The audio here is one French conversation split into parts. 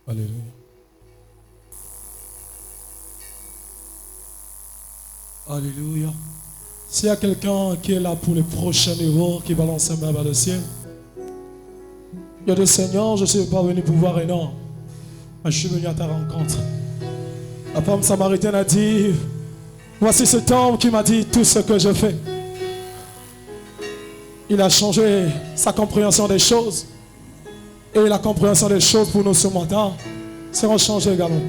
Alléluia. Alléluia. S'il y a quelqu'un qui est là pour le prochain niveau, qui balance sa main vers le ciel, il y a des Seigneur, je ne suis pas venu pour voir un homme, mais je suis venu à ta rencontre. La femme samaritaine a dit, voici cet homme qui m'a dit tout ce que je fais. Il a changé sa compréhension des choses. Et la compréhension des choses pour nous ce matin sera changée également.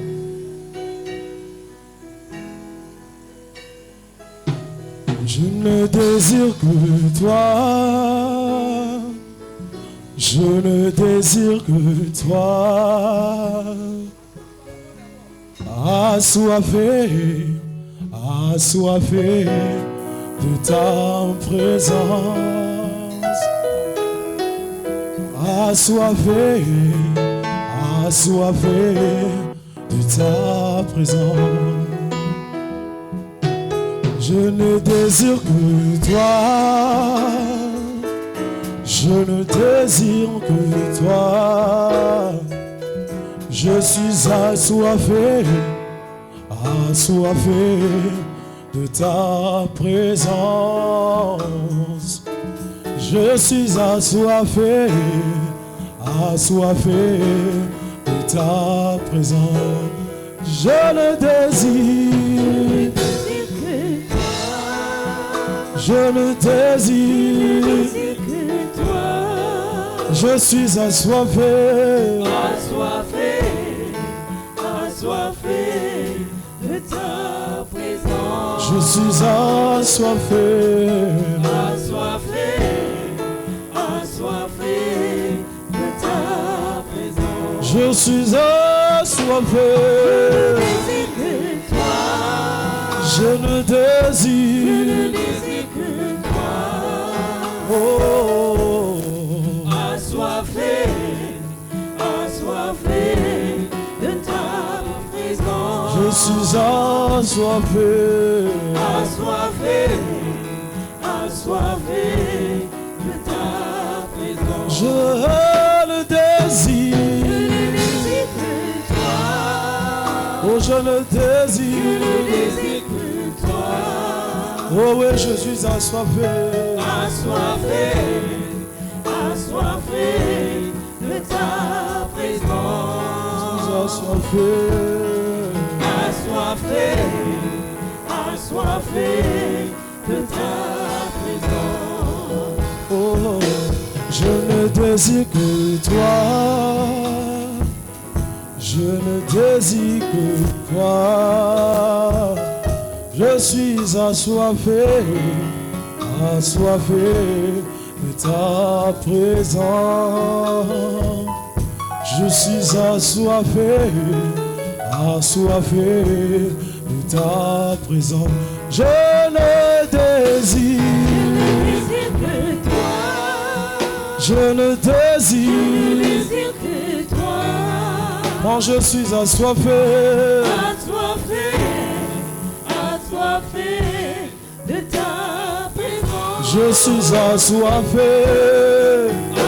Je ne désire que toi. Je ne désire que toi. Assoiffé, assoiffé de ta présence. Assoiffé, assoiffé de ta présence. Je ne désire que toi. Je ne désire que toi. Je suis assoiffé, assoiffé de ta présence. Je suis assoiffé, assoiffé de ta présence. Je le désire, je le désire que toi. Je suis assoiffé, assoiffé, assoiffé de ta présence. Je suis assoiffé, assoiffé, assoiffé de ta présence. Je suis assoiffé. Je ne désire que toi. Oh, assoiffé, assoiffé de ta présence. Je suis assoiffé, assoiffé, assoiffé de ta présence. Je le désire. Oh, je le désire. Oh oui, je suis assoiffé. Assoiffé, assoiffé de ta présence. Je suis assoiffé. Assoiffé, assoiffé de ta présence. Oh, je ne désire que toi. Je ne désire que toi. Je suis assoiffé, assoiffé de ta présence. Je suis assoiffé, assoiffé de ta présence. Je ne désire que toi. Je ne désire que toi. Quand je suis assoiffé, assoiffé, assoiffé de ta présence. Je suis assoiffé,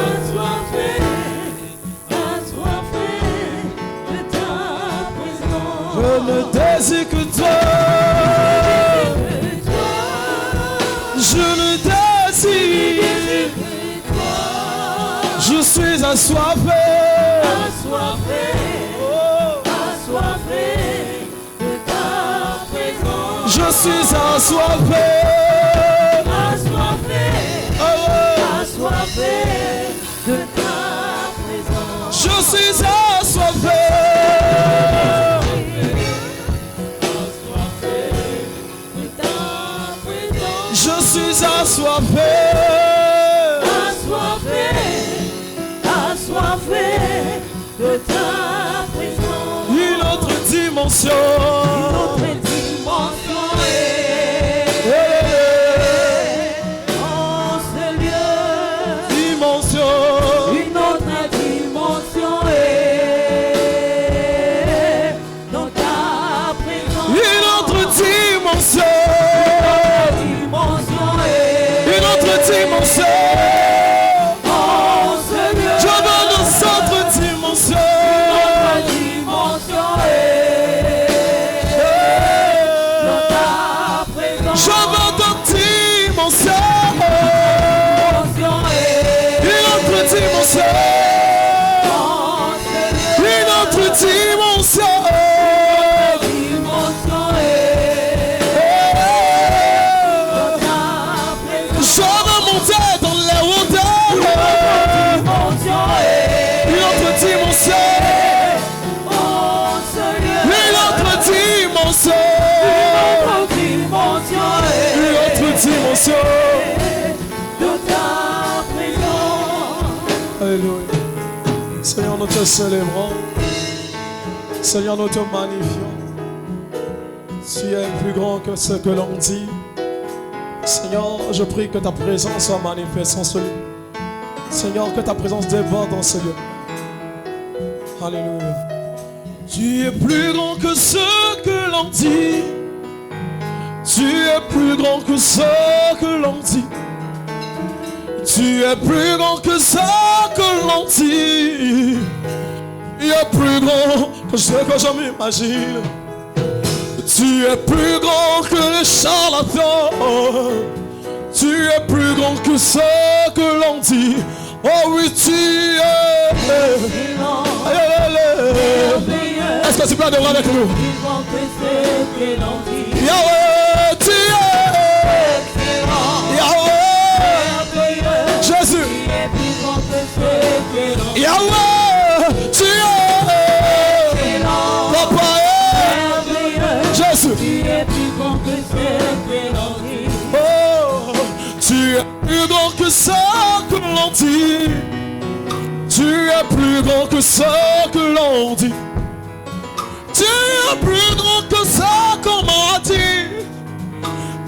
assoiffé, assoiffé de ta présence. Je ne désire que toi. Je ne désire que toi. Je suis assoiffé, assoiffé, assoiffé de ta présence. Je suis assoiffé, assoiffé, assoiffé de ta présence. Je suis assoiffé, assoiffé de ta présence. Je suis assoiffé, assoiffé, assoiffé de ta présence. Une autre dimension. Une autre dimension en ce lieu. Dimension. Une autre dimension dans ta présence. Une autre dimension. Une autre dimension. En ce lieu. Je veux dans cette dimension. Seigneur, nous te célébrons. Seigneur, nous te magnifions. Tu es plus grand que ce que l'on dit. Seigneur, je prie que ta présence soit manifeste en ce lieu. Seigneur, que ta présence déborde dans ce lieu. Alléluia. Tu es plus grand que ce que l'on dit. Tu es plus grand que ce que l'on dit. Tu es plus grand que ce que l'on dit. Tu es plus grand que ce que je m'imagine. Tu es plus grand que les charlatans. Tu es plus grand que ce que l'on dit. Oh oui, tu es. Est-ce que tu peux adorer avec nous? Yahweh, tu es. Yahweh, Jésus. Yahweh, tu es. Papa, Jésus. Oh, tu es plus grand que ça que l'on dit. Tu es plus grand que ça que l'on dit. Tu es plus grand que ça qu'on m'a dit.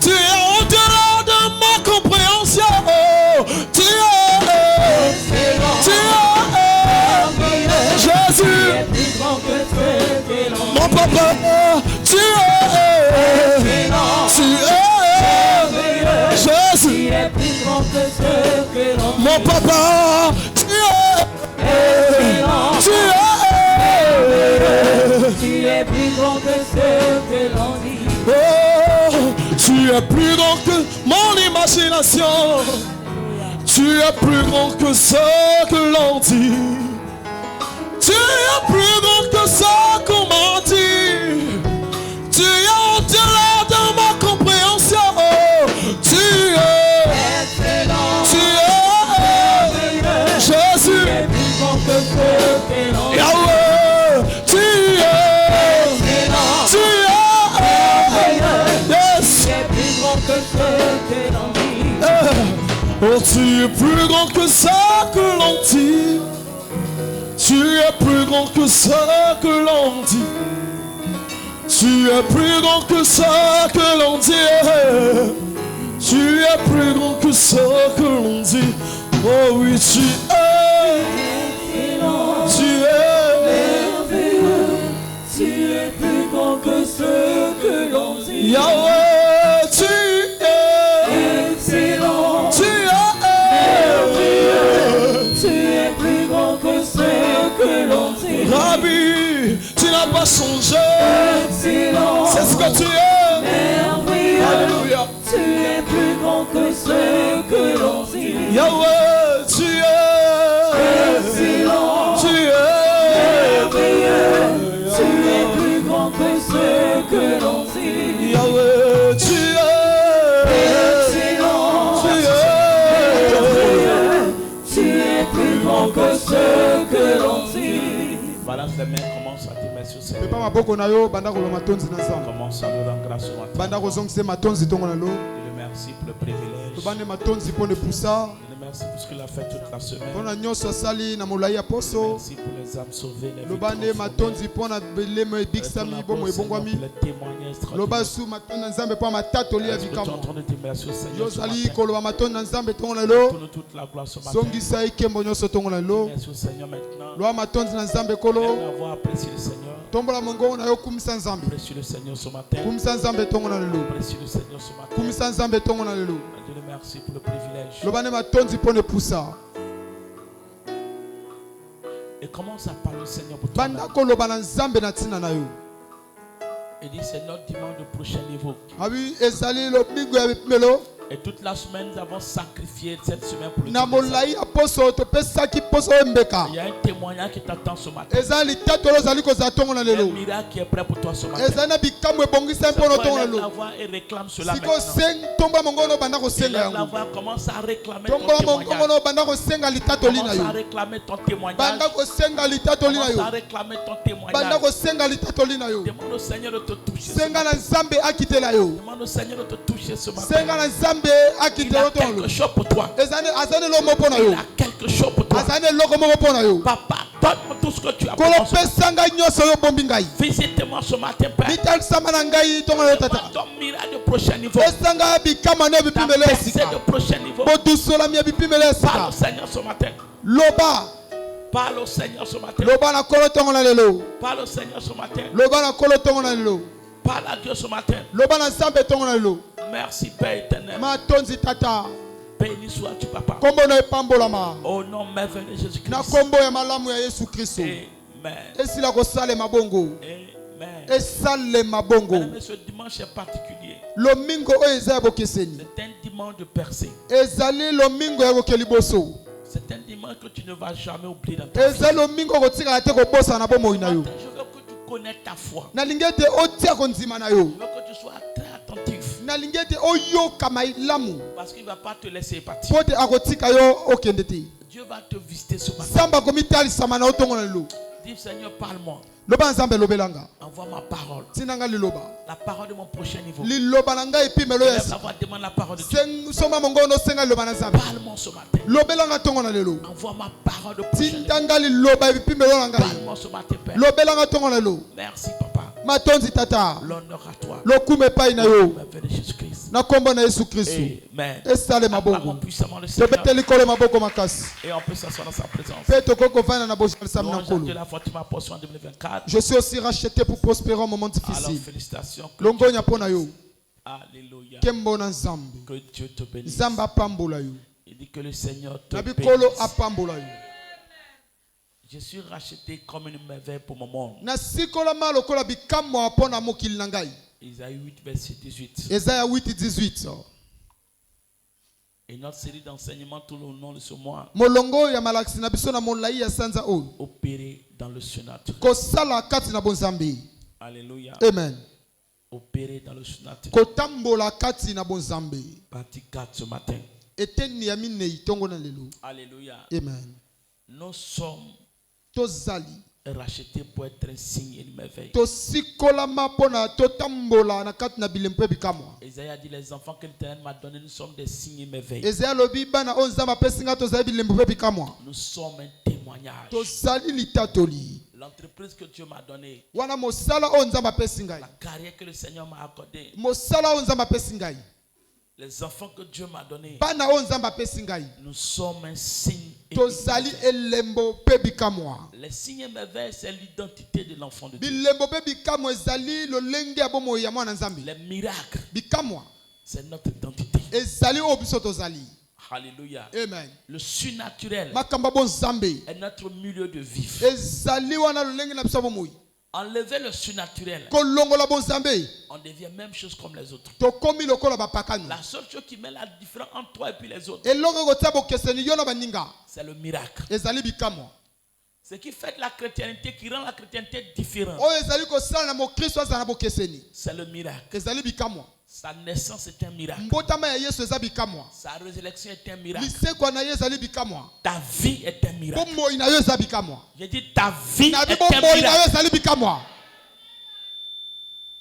Tu es au-delà de ma compréhension. Tu es Jésus, mon papa. Tu es Jésus, mon papa. Tu es plus grand que ce que l'on dit. Oh, tu es plus grand que mon imagination. Tu es plus grand que ce que l'on dit. Tu es plus grand que ce qu'on m'a dit. Tu es au-delà de ma compréhension. Tu es Jésus. Yahweh, tu es. Yes. Oh, tu es plus grand que ça que l'on dit. Tu es plus grand que ça que l'on dit. Tu es plus grand que ça que l'on dit. Tu es plus grand que ça que l'on dit. Oh oui, tu es. Tu es merveilleux. Tu es plus grand que ce que l'on dit. Yahweh, tu es excellent. Tu es merveilleux. Tu es plus grand que ce que l'on dit. Rabbi, tu n'as pas changé. Excellent. C'est ce que tu es. Merveilleux. Alléluia. Tu es plus grand que ce que l'on dit. Yahweh, tu es excellent. Tu es merveilleux. Tu es plus grand que ce que l'on dit. Yahweh, tu es excellent. Tu es merveilleux. Tu es plus grand que ce que l'on dit. Balance les mains, commence à te mettre sur ses Pepa maboko na yo banda koloma tonzi na nzambe. Commence à lui rendre grâce au matin. Banda kozongisa matonzi tongo na lo. Je le remercie pour le privilège. Tobande matonzi pone pusa. Je le remercie pour ce qu'il a fait toute la semaine. Pona nyonso asali na molai ya poso. Merci pour les âmes sauvées, les vies Lobande transformées. matonzi pona belemo ebikisami bomo ebongwami. Pour les témoignages Loba extraordinaires. su matonzi na nzambe po matatoli ya Est-ce que tu es en vikamo. train de te remercier au Seigneur Yo ce zali matin? koloba matonzi na nzambe tongo na lo. Pour nous toute la gloire ce matin. Songisa ikembo nyonso tongo na lo. Merci au Seigneur maintenant. Loa matonzi na nzambe kolo. Merci d'avoir apprécié le Seigneur. Tombola mongongo na yo kumisa nzambe. Apprécié le Seigneur ce matin. Kumisa nzambe tongo na lo. Apprécié le Seigneur ce matin. Kumisa nzambe tongo na lo. Je le remercie pour le privilège. Lobane matonzi pone pusa. Et commence à parler au Seigneur pour ton Banda âme. koloba na nzambe na tina na yo. Et dit c'est notre dimanche de prochain niveau. Abi ezali lobingo ya bipelo. Et toute la semaine, nous avons sacrifié cette semaine pour le Na Dieu des molai ya poso topesaki poso embeka. Il y a un témoignage qui t'attend ce matin. Ezali tatolo zali koza tongo na Il y a un lelo. miracle qui est prêt pour toi ce matin. Ezali na bikamwe ebongisa C'est mpono pourquoi tongo na élève la lo. voix et réclame cela Siko maintenant. seng tomba mongono banda kosenga Élève la yango. voix, commence à réclamer ton Tomba témoignage. mongono banda kosenga litatoli na Commence à yo. réclamer ton témoignage. Banda kosenga litatoli na Commence à yo. réclamer ton Banda témoignage. kosenga litatoli na yo. Demande au Seigneur de te toucher. ce Senga matin. na nzambe akitela yo. Demande au Seigneur de te toucher ce matin. Senga na nzambe nzambe Il akite a yo tongolo quelque chose pour toi. azane lo moko na Il yo a quelque chose pour toi. azane loko moko pona yo Papa, donne-moi tout ce que tu as pour kolo moi. pesanga nyonso yo bombi ngai Visite-moi ce matin, Père. mitalisama na ngai tongolo yo Donne-moi tata ton miracle de prochain niveau. esanga bikama na Ta bipimelo percée esika de prochain niveau. bodusola mi bipimelo Parle esika au Seigneur ce matin. loba Parle au Seigneur ce matin. loba na kolo tongo na lelo Parle au Seigneur ce matin. loba na kolo tongo na lelo Parle à Dieu ce matin. loba na nzambe tongo na lelo Merci, Père éternel. matonzi tata Béni sois-tu, Papa. kombo na epambolama Au nom merveilleux de Jésus-Christ. na kombo ya malamu ya yesu kristo Amen. esila kosalema bongo Amen. esalema bongo Madame, ce dimanche est particulier. lomingo oyo eza ya bokeseni C'est un dimanche de percée. ezali lomingo ya koke liboso C'est un dimanche que tu ne vas jamais oublier dans ta vie. eza lomingo kotikala te kobosa na bomoi na yo Matin, je veux que tu connaisses ta foi. nalingi ete otia kondima na yo Je veux que tu sois très attentif. nalingi ete oyoka malamu Parce qu'il ne va pas te laisser partir. po ete akotika yo okende te Dieu va te visiter ce matin. nzambe akomitalisama na yo ntongo na lelo Dis Seigneur, parle-moi. loba nzambe elobelanga Envoie ma parole. ntina nga liloba La parole de mon prochain niveau. liloba na ngai epimelo ya Lève la voix, demande la parole de Dieu. soma mongo nosenga liloba na nzambe Parle-moi ce matin. lobelanga ntongo na lelo Envoie ma parole de prochain niveau. tinda nga liloba epimelo na ngai Parle-moi ce matin, Père. lobelanga ntongo na lelo Merci, Papa. matonzi tata L'honneur à toi. lokume epai na Au yo nom merveilleux de Jésus-Christ. na kombo na yesu kristu Amen. esalema Acclamons bongo puissamment le Seigneur. tobeteli kolo maboko makasi Et on peut s'asseoir dans sa présence. mpe tokoki kovanda na bosalisami na Louange à Dieu, nkolo la fortune ma portion en 2024. je suis aussi racheté pour prospérer en moment Alors difficile félicitations. longonya mpo na yo Alléluia. kembo na nzambe Que Dieu te bénisse. nzambe apambola yo Il dit que le Seigneur te na bikolo bénisse. apambola yo Je suis racheté comme une merveille pour mon monde. nasikolama lokola bikamwa mpo na mokili na ngai Isaïe 8, verset 18. eza ya 8-18 Et notre série d'enseignements tout le long de ce mois, molongo ya malakisi na biso na molai ya sanza oyo opérer dans le surnaturel. kosala kati na bonzambe Alléluia. amen Opérer dans le surnaturel. kotambola kati na bonzambe Partie 4 ce matin. eteni ya minei ntongo na lelo Alléluia. amen Nous sommes tozali rachetés pour être un signe et une merveille. tosikolama mpo na totambola na kati na bilembo mpe bikamwa Isaïe a dit, les enfants que l'Éternel m'a donnés, nous sommes des signes et merveilles. ezali alobi bana oyo nzambe apesi ngai tozali bilembo mpe bikamwa Nous sommes un témoignage. tozali litatoli L'entreprise que Dieu m'a donnée, wana mosala oyo nzambe apesi ngai la carrière que le Seigneur m'a accordée, mosala oyo nzambe apesi ngai les enfants que Dieu m'a donnés, bana oyo nzambe apesi ngai nous sommes un signe. Et tozali une merveille. elembo mpe bikamwa Les signes et merveilles, c'est l'identité de l'enfant de Dieu. bilembo mpe bikamwa ezali lolenge ya bomoi ya mwana nzambe Les miracles, bikamwa c'est notre identité. ezali oyo biso tozali Alléluia. amen Le surnaturel makambo ya bonzambe est notre milieu de vivre. ezali wana lolenge na biso ya bomoi Enlever le surnaturel, kolongola bonzambe on devient même chose comme les autres. tokomi lokola bapakani La seule chose qui met la différence entre toi et puis les autres, eloko kotia bokeseni yo na baninga c'est le miracle. ezali bikamwa Ce qui fait de la chrétienté, qui rend la chrétienté différente, oyo ezali kosala na mokristo azala na bokeseni c'est le miracle. ezali bikamwa Sa naissance est un miracle. mbotama ya yesu eza bikamwa Sa résurrection est un miracle. lisekwa na ye ezali bikamwa Ta vie est un miracle. bomoi na yo eza bikamwa J'ai dit ta vie na est un bomoi na yo miracle. ezali bikamwa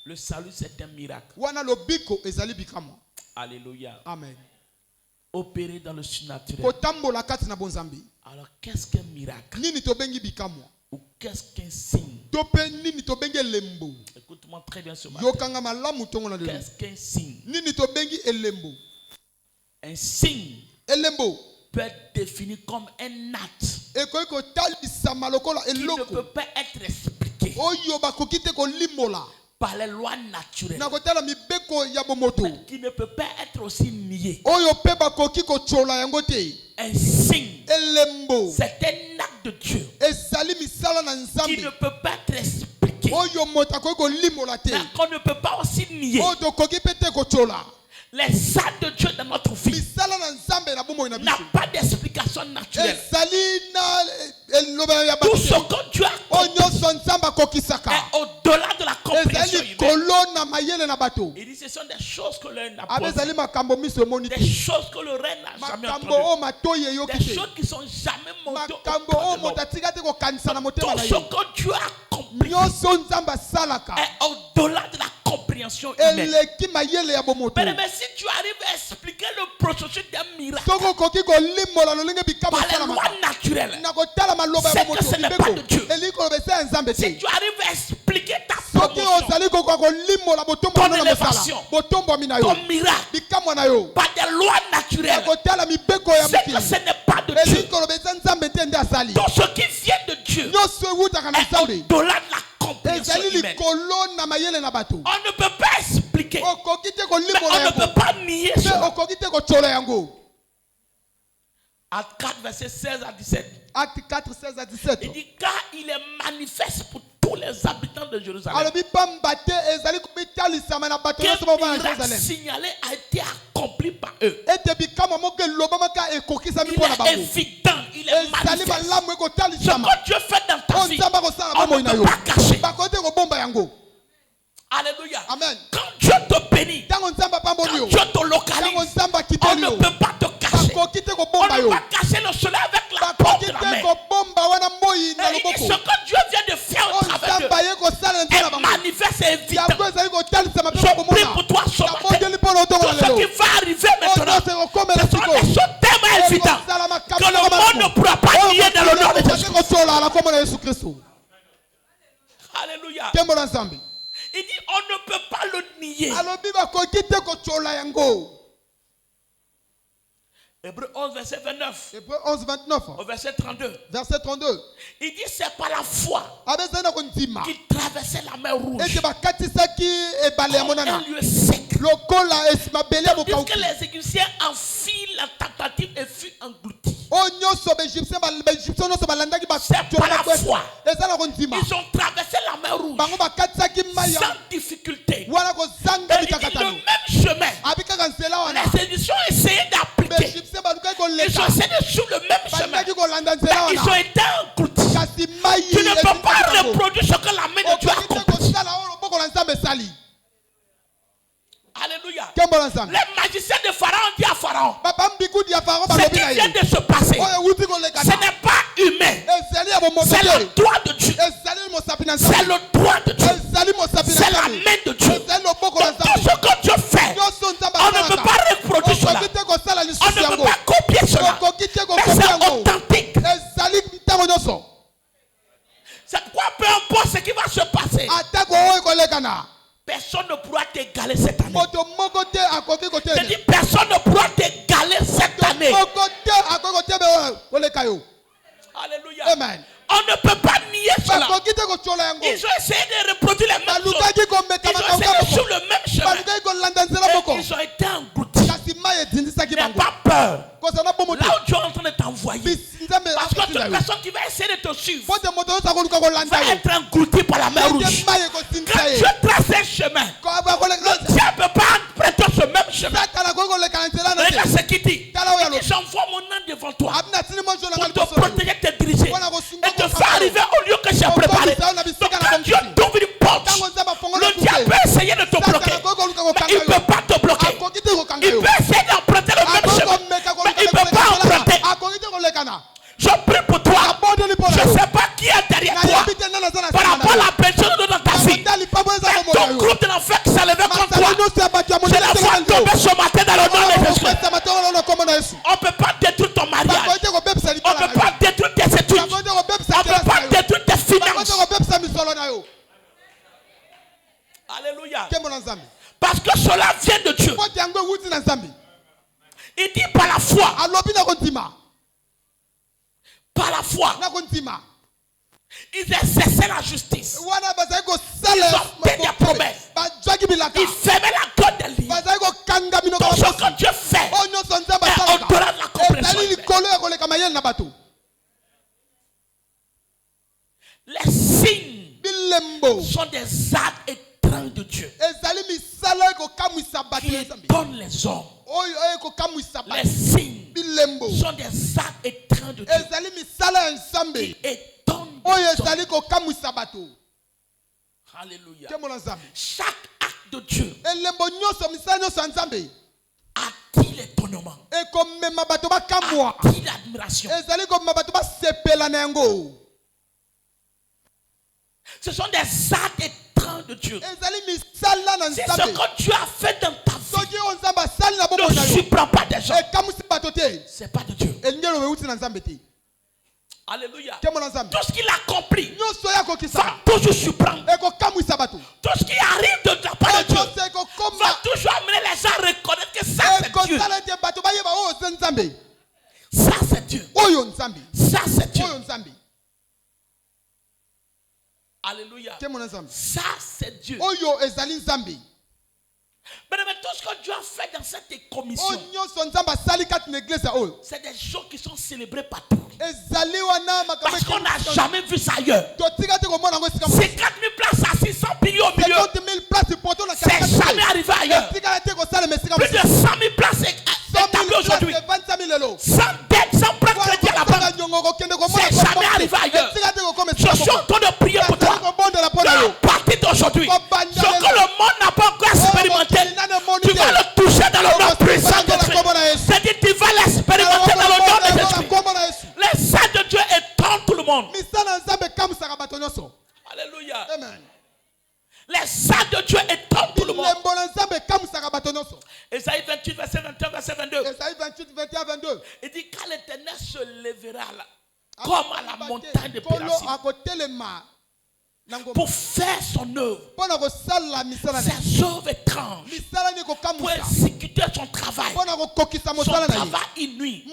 Le salut, c'est un miracle. wana lobiko ezali bikamwa Alléluia. amen Opérer dans le surnaturel. kotambola kati na bonzambe Alors, qu'est-ce qu'un miracle? nini tobengi bikamwa Ou qu'est-ce qu'un signe? to mpe nini tobengi elembo Écoute-moi très bien ce matin. yokanga malamu ntongo na lelo Qu'est-ce qu'un signe? nini tobengi elembo Un signe elembo peut être défini comme un acte ekoki kotalisama lokola qui ne eloko peut pas être expliqué oyo bakoki te kolimbola par les lois naturelles, na kotala mibeko ya bomoto mais qui ne peut pas être aussi nié. oyo mpe bakoki kotyola yango te Un signe, elembo c'est un acte de Dieu ezali misala na qui nzambe ne peut pas être expliqué, oyo moto akoki kolimbola te mais qu'on ne peut pas aussi nier. oyo tokoki mpe te kotyola Les actes de Dieu dans notre vie misala na nzambe na bomoi na n'a biso pas d'explication naturelle. ezali na eloba ya Tout bato ce te que Dieu a oyo accompli nyonso nzambe akokisaka est au-delà de la compréhension ezali humaine. kolo na mayele na bato Il dit ce sont des choses que l'homme n'a abe pas ezali makambo miso emoni des te choses que le reine n'a jamais makambo entendues, oyo matoi eyoki des te choses qui sont jamais montées au makambo cœur oyo de moto l'homme. atika te kokanisa na motema Tout na ce ye que Dieu a accompli nyonso nzambe asalaka est au-delà de la compréhension humaine. eleki mayele ya bomoto Mais si tu arrives à expliquer le processus d'un miracle soko okoki kolimola lolenge bikamwa par les esalamaka lois naturelles, na kotala maloba ya c'est que moto ce n'est pas de Dieu. elingi koloba esa ya nzambe Si te tu arrives à expliquer ta soki promotion, ozali kokoka kolimola botombo ton na élévation, mosala botomboami na yo ton miracle, bikamwa na yo par des lois na naturelles, kotala mibeko ya c'est que mokili ce n'est pas de elingi Dieu. koloba eza nzambe te nde asali Tout ce qui vient de Dieu nyonso ewutaka na est nzambe au-delà de la compréhension ezali humaine. likolo na mayele na bato On ne peut pas expliquer, okoki te mais kolimola on ne yango peut pas nier mpe cela. okoki te kotyola yango. Acte 4, verset 16 à 17. Acte 4, 16 à 17. Il dit car il est manifeste pour tous les habitants de Jérusalem alobi pamba te ezali komitalisama na bato nyonso qu'un bavanda na miracle Jérusalem signalé a été accompli par eux. ete bikamwa moko elobamaka ekokisami Il mpo na est bango évident, il est ezali manifeste. malamu Ce ekotalisama que Dieu fait dans ta oyo vie, nzambe akosala on bomoi ne na peut yo pas cacher. bakoki te kobomba yango. Alléluia. Amen. Quand Dieu te bénit, ntango nzambe apamboli quand yo Dieu te ntango localise, nzambe on akitoli ne yo peut pas te cacher. bakoki te On kobomba ne yo peut pas cacher le soleil avec la bakoki porte de la te main. kobomba wana moi na Et il dit ce loboko que Dieu vient de faire au oyo travers nzambe d'eux aye kosala na nzela est bango manifeste et évident. yango ezali kotalisama mpe Je prie bakomona pour toi ce matin. nabondeli mpo na otongo Tout na ce qui lelo va arriver oyo maintenant, nyonso ekokomela ce sont sikoyo des choses tellement évidentes que le monde ne pourra pas nier dans le nom de Jésus. kosola na kombo na yesu kristo Alléluia. nkembo na nzambe Il dit on ne peut pas le nier. alobi bakoki te kotyola yango. Hébreu 11, verset 29. Hébreu 11, 29 Au verset 32. verset 32 Il dit c'est par la foi abezali na kondima qu'il traversait la mer rouge. ete bakatisaki ebale ya Comme monana un lieu sec. lokola mabele ya Tandis que bokauki les Égyptiens enfilent la tentative et furent engloutis. oyo nyonso baegyptien nyonso balandaki C'est par la foi. eza na kondima Ils ont traversé la mer rouge bango bakatisaki mai sans difficulté. wana kozanga Et il dit le mikakatano même chemin. abi kaka nzela wana Les Égyptiens essayaient d'appliquer. baegyptien balukaki Ils ont koleka essayé de suivre le même chemin. balingaki kolanda nzela Mais ils ont wana été engloutis. kasi mai Tu ne peux pas reproduire ce que la main de Dieu a okoki te accompli. kosala oyo loboko na nzambe esali Alléluia. nkembo na nzambe Les magiciens de Pharaon dit à Pharaon, bambikudi ya faro ce balobi qui na vient ye de se passer, oyo ewuti ce kolekana n'est pas humain. ezali ya bomoto C'est le te droit de Dieu. ezali mosapi na C'est nzambe le droit de Dieu. ezali mosapi C'est la na nzambe main de Dieu. ezali loboko na Donc tout nzambe ce que Dieu fait, nyonso nzambe on ne peut pas reproduire cela. okoki te kosala On lisusu ne peut yango pas copier cela. okoki te Mais kokopi c'est yango authentique. ezali ntango nyonso C'est quoi peu importe ce qui va se passer, atako oyo ekolekana personne ne pourra t'égaler cette année. moto moko te akoki Je dis kotene personne ne pourra t'égaler cette année. moko te akoki kotebe oyo koleka yo Alléluia. amen On ne peut pas nier cela. bakoki te kotyola yango Ils ont essayé de reproduire les mêmes choses. balukaki komeka Ils ont makambo essayé de moko suivre le même chemin. balukaki kolanda nzela Et moko ils ont été engloutis. kasi mai etindisaki N'aie bango pas peur. kozala bomo te Là où Dieu est en train de t'envoyer. nzambe Parce que toute akotinda yo personne qui va essayer de te suivre po te moto nyonso akoluka kolanda va yo être englouti par la mer rouge. ete mai ekotindisa Quand ye Dieu trace un chemin, koleka Dieu ne peut pas prêter ce même chemin. satana akoki koleka na nzela na Regarde te ce qu'il dit. tala oyo Il dit, alobi j'envoie mon nom devant toi abina tini mo nzela pour nga te liboso na yo protéger, te diriger mpona kosunga et te kosala faire yo. arriver au lieu que j'ai préparé. Okomisa yo na Donc bisika na quand Dieu bongisi t'ouvre une porte, ntango nzambe afongola le diable peut essayer de te bloquer. satana akoki koluka Mais kokanga il ne yo peut pas te bloquer. akoki te kokanga Il yo peut essayer d'emprunter le même akoki chemin. komeka Mais il ne peut pas emprunter. akoki te kolekana Je prie pour toi. abondeli mpo na Je yo ne sais pas qui est derrière toi. nayebi te nani aza na Par nsima rapport à na yo la personne dans ta vie. nakotia lipapo eza Mais bomona ton yo groupe de l'enfer qui s'est levé contre toi. masala nyonso ya bato ya Je mondele la vois etelema yo tomber ce matin dans le nom de Jésus. kopesa matongolo na kombo na yesu On ne peut pas détruire ton mariage. bakoki te kobebisa On libala ne na peut pas yo détruire tes études. bakoki te kobebisa On ne peut kelasi pas na yo détruire tes bakoki finances. te kobebisa misolo na yo Alléluia. nkembo na nzambe Parce que cela vient de Dieu. pote yango ewuti na nzambe Il dit par la foi. alobi na kondima Par la foi. na kondima Ils exerçaient la justice. wana bazali Ils kosala ont fait des promesses. bazwaki bilaka Ils fermaient la gueule des livres. bazali kokanga minoko Tout ce bakosi que Dieu fait oyo nyonso nzambe est asalaka au-delà de la compréhension ezali humaine. likolo ya koleka mayele na bato Les signes bilembo sont des actes étranges de Dieu ezali misala ekokamwisa bato qui ya nzambe étonnent les hommes. oyo ekokamwisa Les bato signes bilembo sont des actes étranges de Dieu ezali misala ya qui nzambe étonnent oyo les hommes. ezali kokamwisa bato Alléluia. nkembo na nzambe Chaque acte de Dieu elembo nyonso misala nyonso ya nzambe attire l'étonnement, ekomema bato bakamwa attire l'admiration. ezali komema bato basepela na yango Ce sont des actes étranges de Dieu. ezali misala na C'est ce nzambe que Dieu a fait dans ta vie. soki oyo nzambe asali na Ne surprend pas des gens. ekamusi bato te C'est pas de Dieu. elingelo weuti na nzambe te Alléluia. nkembo na nzambe Tout ce qu'il accomplit nyonso oyo akokisa va toujours surprendre. ekokamwisa bato Tout ce qui arrive de la part de Dieu nyonso va ekokoma toujours amener les gens à reconnaître que ça c'est Dieu. ekosala ete bato bayeba oyo ze nzambe Ça c'est Dieu. oyo nzambe Ça c'est Dieu. oyo nzambe Alléluia. nkembo na nzambe Ça c'est Dieu. oyo ezali nzambe Mais tout ce que Dieu a fait dans cette oyo commission, nyonso nzambe asali kati na eglise oyo c'est des choses qui sont célébrées partout. ezali wana makambo Parce qu'on n'a jamais vu ça ailleurs. totika te komona yango esika 50 000 places assises sans pilier au milieu. 50 000 places poto na C'est jamais arrivé ailleurs. etikala te kosalema esika Plus de 100 000 places établies aujourd'hui. 25 000 lelo Sans dette, sans prendre crédit à la banque. C'est jamais arrivé ailleurs. Je suis en train de prier pour toi. À partir d'aujourd'hui, ce que le monde n'a pas encore expérimenté, tu vas le toucher dans le nom puissant de Jésus. C'est-à-dire tu vas l'expérimenter dans le nom de Jésus. Les saints de Dieu étendent tout le monde. Alléluia. Amen. Les saints de Dieu étendent tout le monde. Ésaïe 28, verset 21, verset 22. Esaïe 28, 21, 22. Il dit quand l'Éternel se lèvera là, comme à la montagne de Pérasim, pour faire son œuvre, ses œuvres étranges, pour exécuter son travail inouï.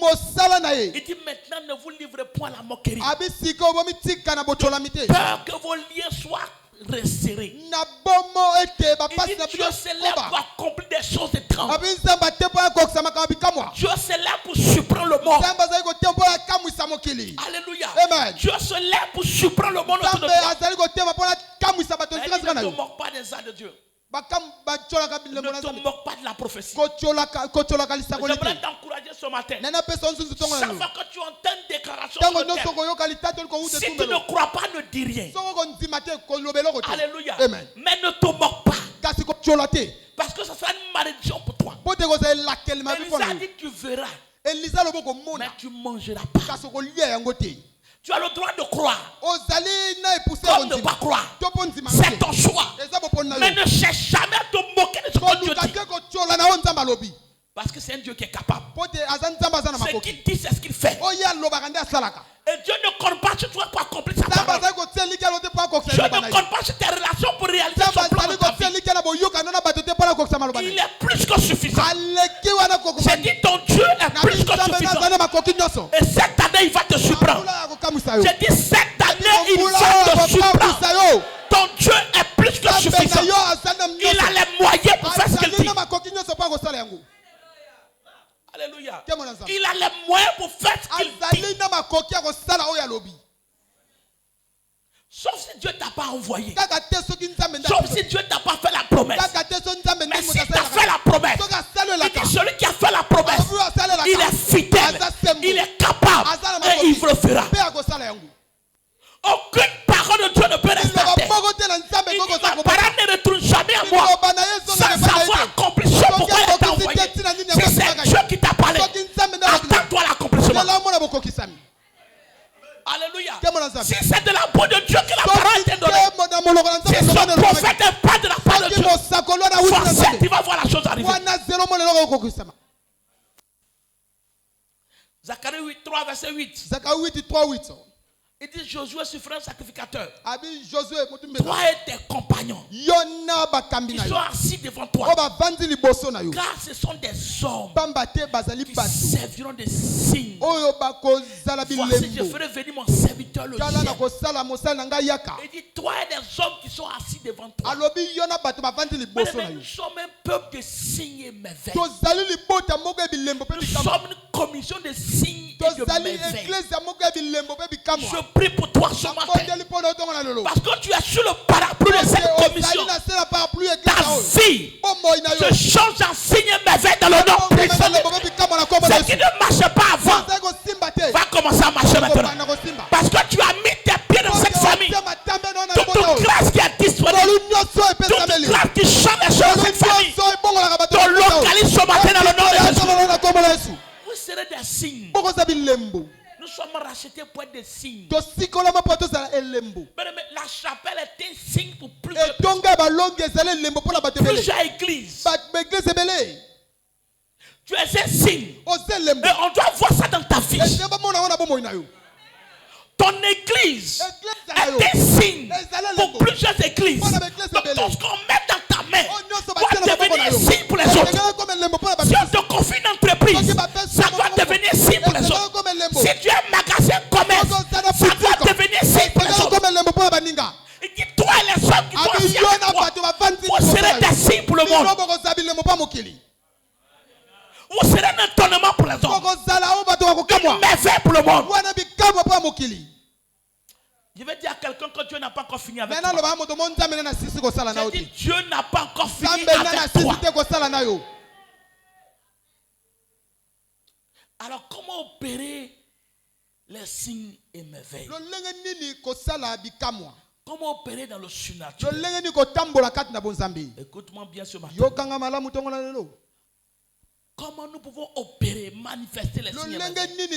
Il dit maintenant ne vous livrez point à la moquerie. Peur que vos liens soient resserrés. Il dit Dieu s'élève pour accomplir des choses étranges. Dieu s'élève pour surprendre le monde. Alléluia. Amen. Dieu se lève pour surprendre le monde autour de toi. Ne te moque pas des arts de Dieu. Ne te moque pas de la prophétie. J'aimerais t'encourager ce matin. Chaque fois que tu entends une déclaration sur le thème, si tu ne crois pas, ne dis rien. Alléluia. Amen. Mais ne te moque pas. Parce que ce sera une malédiction pour toi. Élisa a dit tu verras, mais tu ne mangeras pas. Tu as le droit de croire comme de ne pas croire. C'est ton choix. Mais ne cherche jamais à te moquer de ce que Dieu dit. Parce que c'est un Dieu qui est capable. Ce qu'il dit, c'est ce qu'il fait. Et Dieu ne compte pas sur toi pour accomplir sa parole. Dieu ne compte pas sur tes relations pour réaliser son plan de ta vie. Il est plus que suffisant. J'ai dit ton Dieu est plus que suffisant. Et cette année, il va te surprendre. J'ai dit cette année, il va te surprendre. Ton Dieu est plus que suffisant. Il a les moyens pour faire ce qu'il dit. Alléluia. Il a les moyens pour faire ce qu'il dit. Sauf si Dieu t'a pas envoyé. Sauf si Dieu t'a pas fait la promesse. Mais si tu as fait la promesse, il dit celui qui a fait la promesse, il est fidèle, il est capable et il le fera. Aucune parole de Dieu ne peut rester à terre. Il dit ma parole ne retourne jamais à moi sans avoir accompli ce pourquoi il t'a envoyé. Si c'est Dieu qui t'a parlé, attends-toi à l'accomplissement. Alléluia. Si c'est de la peau de Dieu que la parole est donnée, si son prophète n'est pas de la part de Dieu, forcément tu vas voir la chose arriver. Zacharie 8, 3, verset 8. Il dit Josué suffragant sacrificateur. Toi et tes compagnons, ils sont assis devant toi. Car ce sont des hommes qui serviront de signes. Voici, je ferai venir mon serviteur le ciel. Il dit toi et des hommes qui sont assis devant toi. Mais nous sommes un peuple de signes et merveilles. Nous sommes une commission de signes et de merveilles. Je prie pour toi ce matin. Parce que tu es sur le parapluie de cette commission. Ta vie se change en signe et merveille dans le nom puissant de Dieu. Ce qui ne marchait pas avant va commencer à marcher maintenant. Parce que tu as mis tes pieds dans cette famille. Toute grâce qui est disponible, toute grâce qui change les choses dans cette famille, te localise ce matin dans le nom de Jésus. Vous serez des signes. Nous sommes rachetés pour être des signes. Mais la chapelle est un signe pour plusieurs églises. Tu es un signe. Et on doit voir ça dans ta vie. Ton église est un signe pour plusieurs églises. Donc tout ce qu'on met dans ta main doit devenir un signe pour les autres. Si on te confie une entreprise, ça doit devenir un signe pour les autres. Si tu es un magasin commerce, ça doit devenir un signe pour les autres. Il dit toi et les hommes qui sont assis avec toi, vous serez des signes pour le monde. Vous serez un étonnement pour les hommes. Une merveille pour le monde. Je vais dire à quelqu'un que Dieu n'a pas encore fini avec toi. J'ai dit Dieu n'a pas encore fini avec toi. Alors comment opérer les signes et merveilles? Comment opérer dans le surnaturel? Écoute-moi bien ce matin. Comment nous pouvons opérer, manifester les signes et merveilles?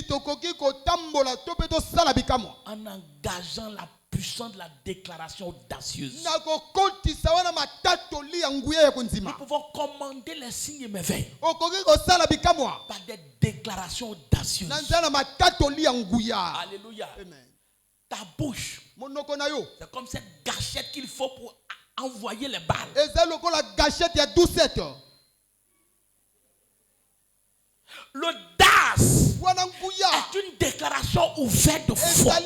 En engageant la puissance de la déclaration audacieuse. Nous pouvons commander les signes et merveilles par des déclarations audacieuses. Alléluia. Amen. Ta bouche, c'est comme cette gâchette qu'il faut pour envoyer les balles. L'audace est une déclaration ouverte de foi. Pas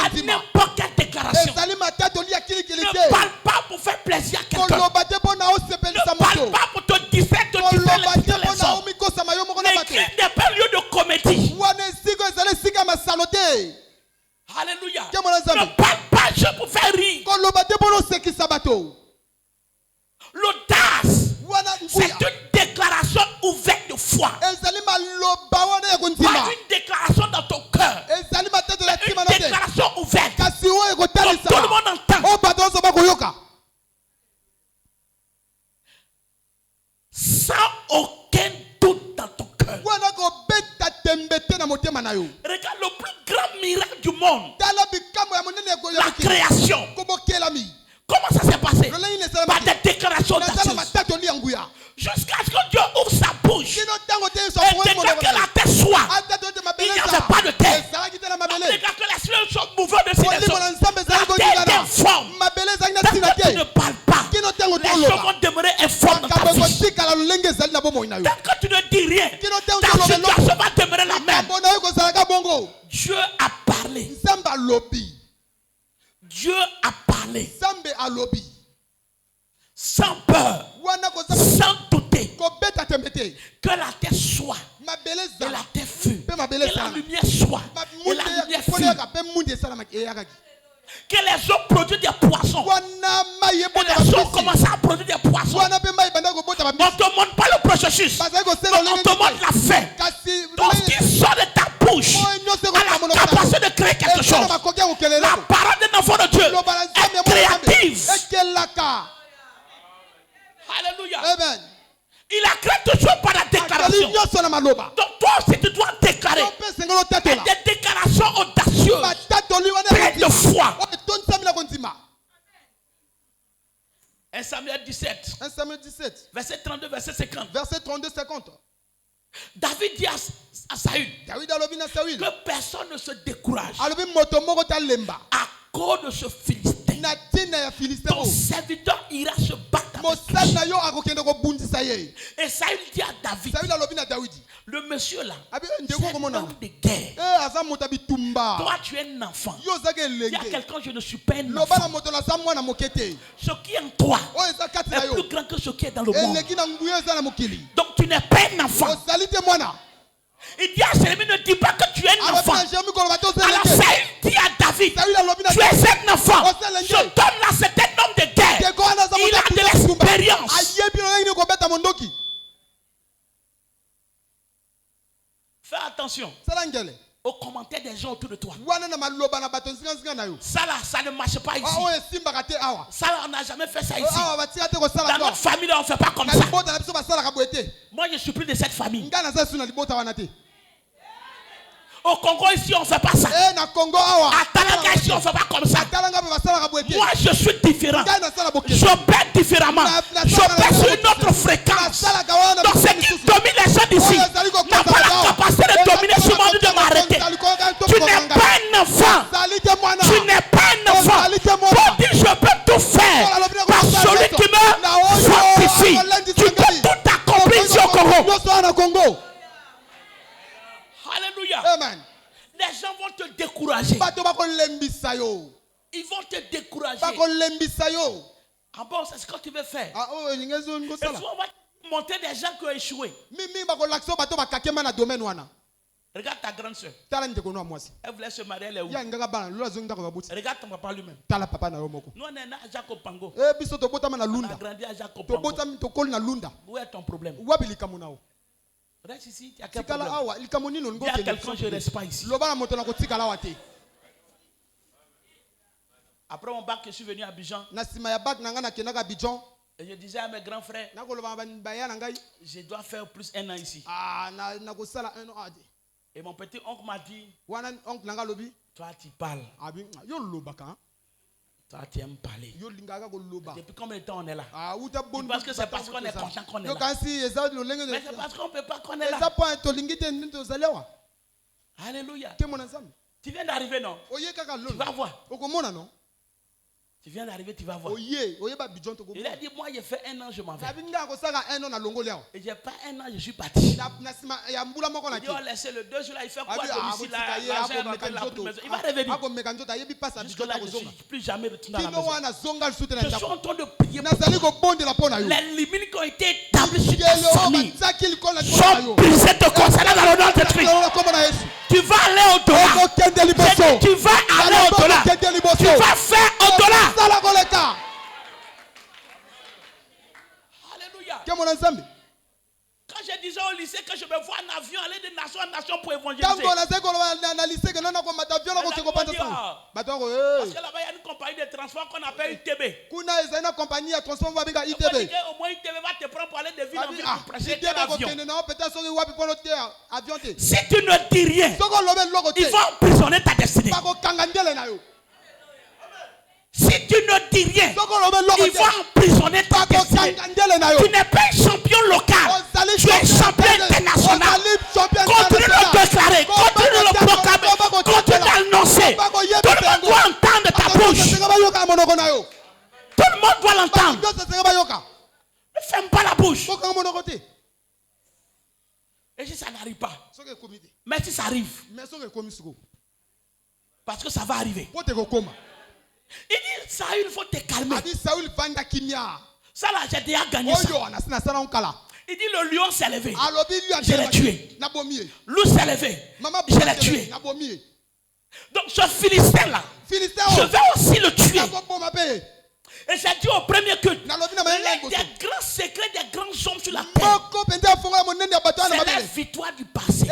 n'importe quelle déclaration. Ne parle pas pour faire plaisir à quelqu'un. Ne parle pas pour te distraire, les hommes. L'église n'est pas un lieu de comédie. Alléluia. Ne parle pas juste pour faire rire. L'audace, c'est une déclaration ouverte de foi. Pas une déclaration dans ton cœur. Une déclaration ouverte. Comme tout le monde entend. Sans aucun doute dans ton cœur. Regarde le plus grand miracle du monde. La création. Comment ça s'est passé? Par des déclarations audacieuses. Jusqu'à ce que Dieu ouvre sa bouche et déclare que la terre soit. Il n'y avait pas de terre. Il déclare que les cieux sont mouvants de ces choses. La terre est informe. Tant que tu ne parles pas, les choses vont demeurer informes dans ta vie. Tant que tu ne dis rien, ta situation va demeurer la même. Dieu a parlé. Dieu a parlé. Sans peur, sans douter, que la terre soit, et la terre fut, que la lumière soit, et la lumière fut. Que les eaux produisent des poissons. Et les eaux commencent à produire des poissons. On ne te montre pas le processus. On te montre la fin. Tout ce qui sort de ta bouche a la capacité de créer quelque chose. La parole d'un enfant de Dieu est créative. Alléluia. Amen. Il a créé toujours par la déclaration. Donc toi aussi tu dois déclarer. Des déclarations audacieuses, pleines de foi. 1 Samuel 17. Verset 32, verset 50. David dit à Saül que personne ne se décourage à cause de ce Philistin. Ton serviteur ira se battre avec lui. Et Saül dit à David, le monsieur là, c'est un homme de guerre. Toi tu es un enfant. Il y a quelqu'un, je ne suis pas un enfant. Ce qui est en toi est plus grand que ce qui est dans le monde. Donc tu n'es pas un enfant. Il dit à Jérémie, ne dis pas que tu es un enfant. Alors Saül dit à David, tu es un enfant. Je donne là, c'est un homme de guerre. Il a de l'expérience. Fais attention aux commentaires des gens autour de toi. Ça là, ça ne marche pas ici. Ça là, on n'a jamais fait ça ici. Dans notre famille, là, on ne fait pas comme ça. Moi, je suis plus de cette famille. Au Congo, ici, on ne fait pas ça. À Talanga, ici, on ne fait pas comme ça. Moi, Moi, je suis différent. J'opère différemment. J'opère sur une autre fréquence. Donc, ce qui domine les gens d'ici n'a pas la capacité de dominer ce monde de m'arrêter. Tu n'es pas un enfant. Tu n'es pas un enfant. Pour dire je peux tout faire par celui qui me fortifie. Tu peux tout accomplir sur Congo. Alléluia. Amen. Les gens vont te décourager. Ils vont te décourager. Ah bon, c'est ce que tu veux faire. Et puis on va montrer des gens qui ont échoué. Regarde ta grande soeur. Elle voulait se marier, elle est où? Regarde ton papa lui-même. Nous on est né à Jacopango. On a grandi à Jacopango. Où est ton problème? Reste ici, il y a quel problème? Il y a quelqu'un, je ne reste pas ici. Après mon bac, je suis venu à Abidjan. Et je disais à mes grands frères, je dois faire plus un an ici. Et mon petit oncle m'a dit, toi tu parles. Toi tu aimes parler. Depuis combien de temps on est là? Parce que c'est parce qu'on est conscient qu'on est là. Mais c'est parce qu'on ne peut pas qu'on est là. Alléluia. Tu viens d'arriver, non? Tu vas voir. Tu viens d'arriver, tu vas voir. Il a dit, moi, j'ai fait un an, je m'en vais. Et j'ai pas un an, je suis parti. Il dit, on laisse le 2 jours là, il fait quoi domicile là, il va revenir. Jusque là, je ne suis plus jamais retourné à la maison. Je suis en train de prier pour toi. Les limites qui ont été établies sur ta famille sont brisées te concernant dans le nom de Christ. Tu vas aller au-delà. Tu vas aller au-delà. Tu vas faire au-delà. Alléluia. Quand je disais au lycée que je me vois en avion aller de nation en nation pour évangéliser. Parce que là-bas il y a une compagnie de transport qu'on appelle ITB. Au moins ITB va te prendre pour aller de ville en ville pour prêcher quel avion. Si tu ne dis rien, ils vont emprisonner ta destinée. Si tu ne dis rien, ils vont emprisonner ta destinée. Tu n'es pas un champion local, tu es champion international. Continue de le déclarer, continue de le proclamer, continue de l'annoncer. Tout le monde doit entendre ta bouche. Tout le monde doit l'entendre. Ne ferme pas la bouche. Et si ça n'arrive pas, mais si ça arrive, parce que ça va arriver. Il dit, Saül, il faut te calmer. Ça là, j'ai déjà gagné ça. Il dit, le lion s'est levé. Je l'ai tué. Loup s'est levé. Je l'ai tué. Donc ce Philistin là, je vais aussi le tuer. Et j'ai dit au premier culte, des grands secrets, des grands hommes sur la terre, c'est la victoire du passé.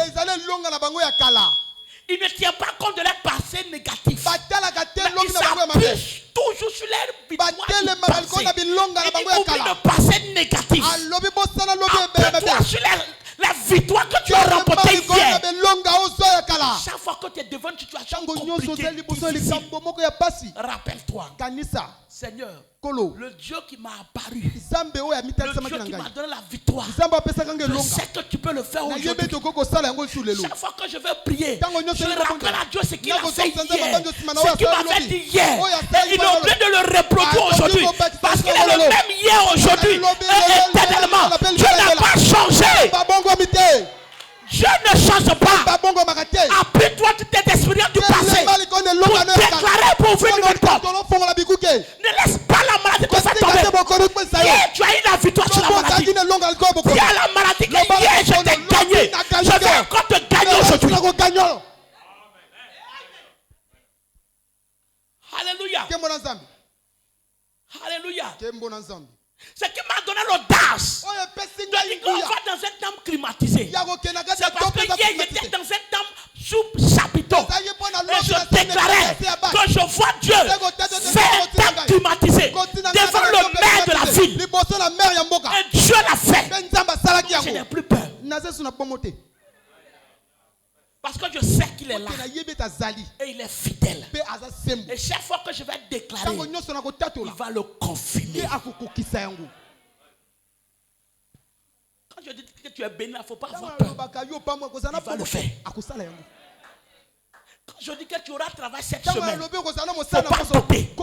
Il ne tient pas compte de leur passé négatif. Mais il s'appuie toujours sur leur victoire du passé. Il dit, oublie le passé négatif. Appuie-toi sur la victoire que tu as remportée hier. Chaque fois que tu es devant une situation compliquée, difficile, rappelle-toi, Seigneur, le Dieu qui m'a apparu, le Dieu qui m'a donné la victoire, je sais que tu peux le faire aujourd'hui. Chaque fois que je vais prier, je rappelle à Dieu ce qu'il a fait hier, ce qu'il m'avait dit hier. Et il est obligé de le reproduire aujourd'hui, parce qu'il est le même hier, aujourd'hui, et éternellement. Dieu n'a pas changé. Je ne change pas. Appuie-toi de tes expériences du passé pour déclarer pour ouvrir une porte. Ne laisse pas la maladie te faire tomber. Hier, tu as eu la victoire sur la maladie. Dis à la maladie que hier, je t'ai gagné. Je vais encore te gagner aujourd'hui. Alléluia. Alléluia. Ce qui m'a donné l'audace de dire qu'on va dans un temple climatisé. C'est parce que hier j'étais dans un temple sous chapiteau. Et je déclarais que je vois Dieu faire un temple climatisé devant le maire de la ville. Et Dieu l'a fait. Je n'ai plus peur. Parce que je sais qu'il est là. Et il est fidèle. Et chaque fois que je vais déclarer, il va le confirmer. Quand je dis que tu es béni, il ne faut pas avoir peur. Il va le faire. Quand je dis que tu auras travaillé cette semaine, il ne faut pas stopper.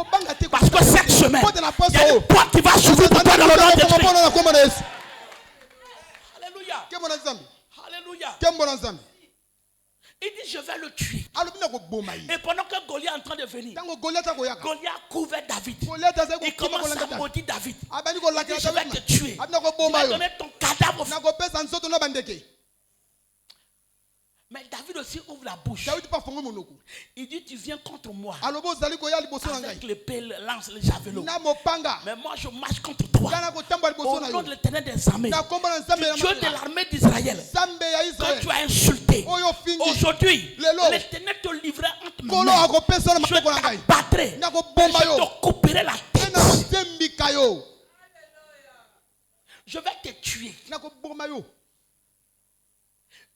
Parce que cette semaine, il y a une porte qui va s'ouvrir pour toi dans le nom de Jésus. Alléluia. Alléluia. Il dit, je vais le tuer. Et pendant que Goliath est en train de venir, Goliath couvert David. Il commence à maudire David. Il dit, je vais te tuer. Tu vas donner ton cadavre. Mais David aussi ouvre la bouche. Il dit, tu viens contre moi avec l'épée, le lance, le javelot. Mais moi je marche contre toi au nom de l'Éternel des armées, du Dieu de l'armée d'Israël, que tu as insulté. Aujourd'hui, l'Éternel te livrera entre mes mains. Je t'abattrai et je te couperai la tête. Je vais te tuer.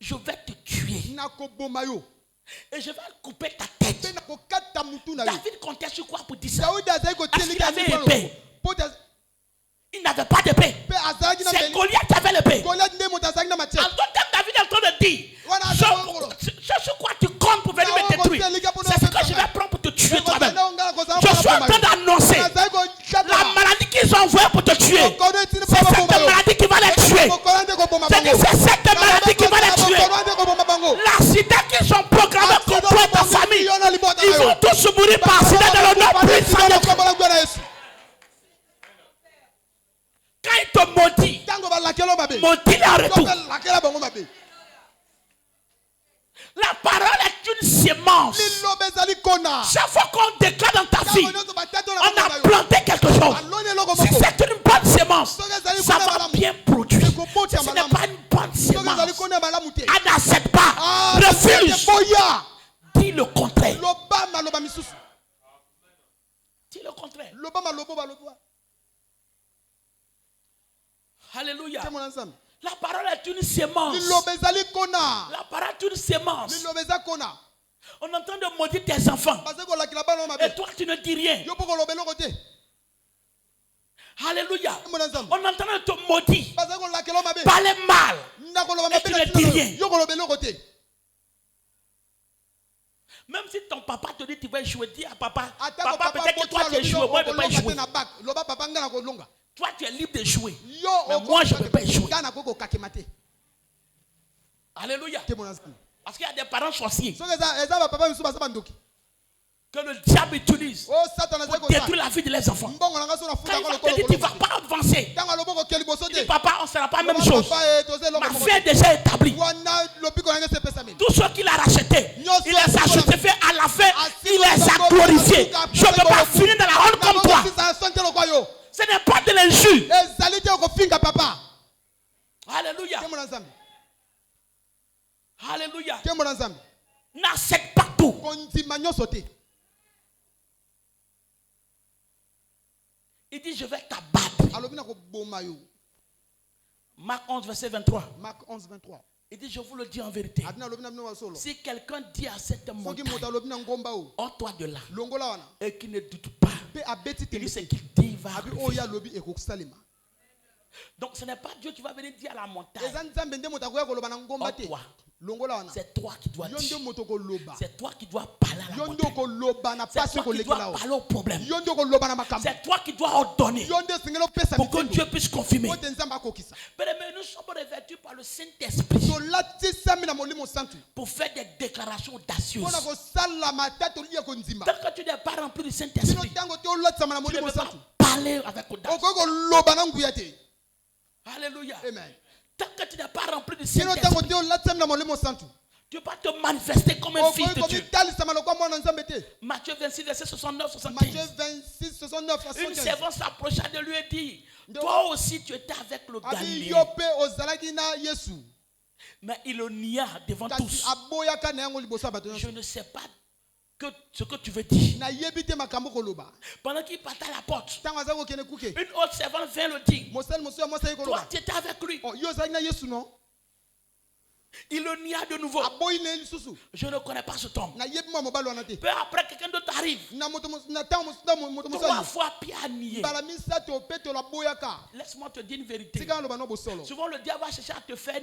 Je vais te tuer. Et je vais couper ta tête. David comptait sur quoi pour dire ça? Parce qu'il avait épée. Il n'avait pas d'épée. C'est Goliath qui avait l'épée. En d'autres termes, David est en train de dire, ce sur quoi tu comptes pour venir me détruire, c'est ce que je vais prendre pour te tuer toi-même. Je suis en train d'annoncer la maladie qu'ils ont envoyée pour te tuer. C'est cette maladie qui va les tuer. C'est cette maladie qui va les tuer. L'accident qu'ils ont programmé contre ta famille, ils vont tous mourir par accident dans le nom puissant de Jésus. Quand il te maudit, maudit-le en retour. La parole est une sémence. Chaque fois qu'on déclare dans ta vie, on a planté quelque chose. Si c'est une bonne sémence, ça va bien produire. Si ce n'est pas une bonne sémence, n'accepte pas, refuse. Dis le contraire. Dis le contraire. Alléluia. La parole est une sémence. La parole est une sémence. On est en train de maudire tes enfants. Et toi, tu ne dis rien. Alléluia. On est en train de te maudire. Parler mal. Et tu ne dis rien. Même si ton papa te dit tu vas jouer, dis à papa, papa, peut-être que toi tu es joué, moi je ne peux pas jouer. Toi tu es libre de jouer, mais moi je ne peux pas jouer. Alléluia. Parce qu'il y a des parents sorciers que le diable utilise pour détruire la vie de leurs enfants. Quand il va te dire tu ne vas pas avancer, il dit papa on ne sera pas la même chose. Ma vie est déjà établie. Tout ce qu'il a racheté, il les a justifiés à la fin, il les a glorifiés. Je ne peux pas finir dans la honte comme toi. Ce n'est pas de l'injure. Alléluia. Alléluia. N'accepte pas tout. Il dit je vais t'abattre. Marc 11 verset 23. Il dit je vous le dis en vérité. Si quelqu'un dit à cette montagne, ôte-toi de là, et qu'il ne doute pas, il dit ce qu'il dit va arriver. Donc ce n'est pas Dieu qui va venir dire à la montagne, ôte-toi. C'est toi qui dois dire. C'est toi qui dois parler à la montagne. C'est toi qui dois parler au problème. C'est toi qui dois ordonner pour que Dieu puisse confirmer. Mais nous sommes revêtus par le Saint-Esprit pour faire des déclarations audacieuses. Tant que tu n'es pas rempli du Saint-Esprit, tu ne peux pas parler avec audace. Alléluia. Amen. Tant que tu n'es pas rempli du Saint-Esprit, tu ne peux pas te manifester comme un fils de Dieu. Matthieu 26, verset 69-75. Une servante s'approcha de lui et dit, toi aussi tu étais avec le Galiléen. Mais il le nia devant tous. Je ne sais pas ce que tu veux dire. Pendant qu'il partait à la porte, une autre servante vient le dire, toi tu étais avec lui. Il le nia de nouveau. Je ne connais pas cet homme. Peu après, quelqu'un d'autre arrive. 3 fois, Pierre a nié. Laisse-moi te dire une vérité. Souvent, le diable va chercher à te faire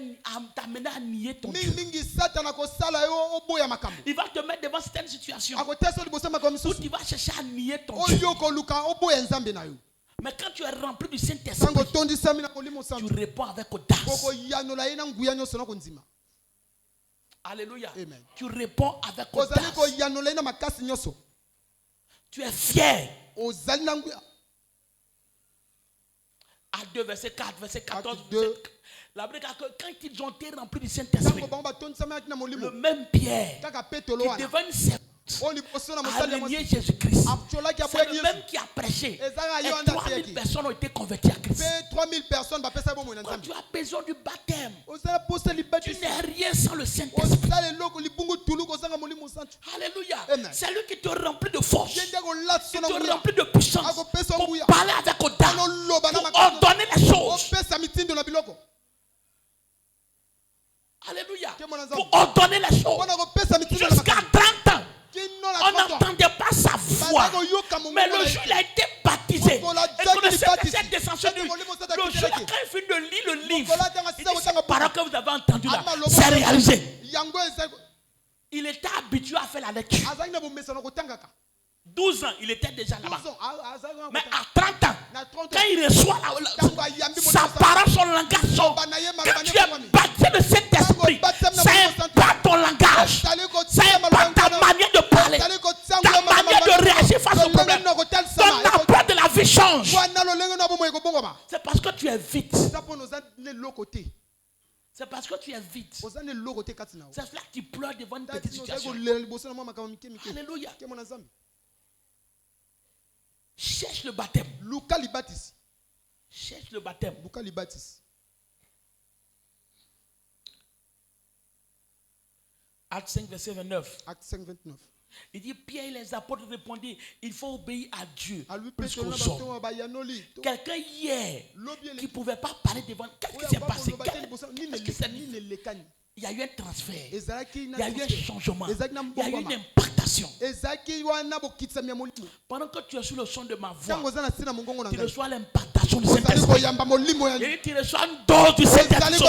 t'amener à nier ton Dieu. Il va te mettre devant certaines situations où tu vas chercher à nier ton Dieu. Mais quand tu es rempli du Saint-Esprit, tu réponds avec audace. Alléluia. Amen. Tu réponds avec audace. Tu es fier. À 2, verset 4, verset 14. La Bible dit que quand ils ont été remplis du Saint-Esprit, le même Pierre qui devint une servante a renié Jésus-Christ. C'est le même qui a prêché. Et 3000 personnes ont été converties à Christ. Quand tu as besoin du baptême, tu n'es rien sans le Saint-Esprit. Alléluia. C'est lui qui te remplit de force, qui te remplit de puissance pour parler avec audace, pour ordonner les choses. Alléluia. Pour ordonner les choses. Jusqu'à 30 ans, on n'entendait pas sa voix. Mais le jour où il a été baptisé, et que le Saint-Esprit est descendu, le jour quand il finit de lire le livre, il dit cette parole que vous avez entendue là, c'est réalisé. Il était habitué à faire la lecture. 12 ans, il était déjà là-bas. Mais à 30 ans, quand il reçoit sa parole, son langage, quand tu es baptisé de cet esprit, ça impacte ton langage, ça impacte ta manière de parler, ta manière de réagir face au problème. Ton approche de la vie change. C'est parce que tu es vite. C'est parce que tu es vite. C'est cela que tu pleures devant une petite situation. Alléluia. Cherche le baptême. Cherche le baptême. Acte 5, verset 29. Il dit, Pierre et les apôtres répondirent, il faut obéir à Dieu plus qu'aux hommes. Quelqu'un hier qui ne pouvait pas parler devant. Qu'est-ce qui s'est passé? Il y a eu un transfert. Il y a eu un changement. Il y a eu une impactation. Pendant que tu es sur le son de ma voix, tu reçois l'impactation du Saint-Esprit. Et tu reçois une dose du Saint-Esprit.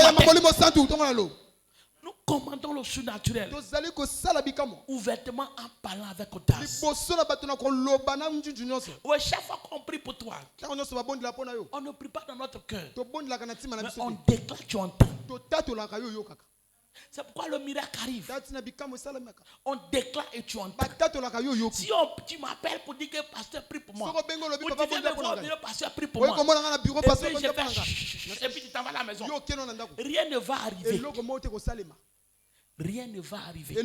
Nous commandons le surnaturel ouvertement en parlant avec audace. Oui, chaque fois qu'on prie pour toi, on ne prie pas dans notre cœur, mais on déclare, tu entends. C'est pourquoi le miracle arrive. On déclare et tu entends. Si tu m'appelles pour dire que le pasteur prie pour moi, ou tu viens me voir, le pasteur prie pour moi, et puis tu t'en vas à la maison, rien ne va arriver. Rien ne va arriver.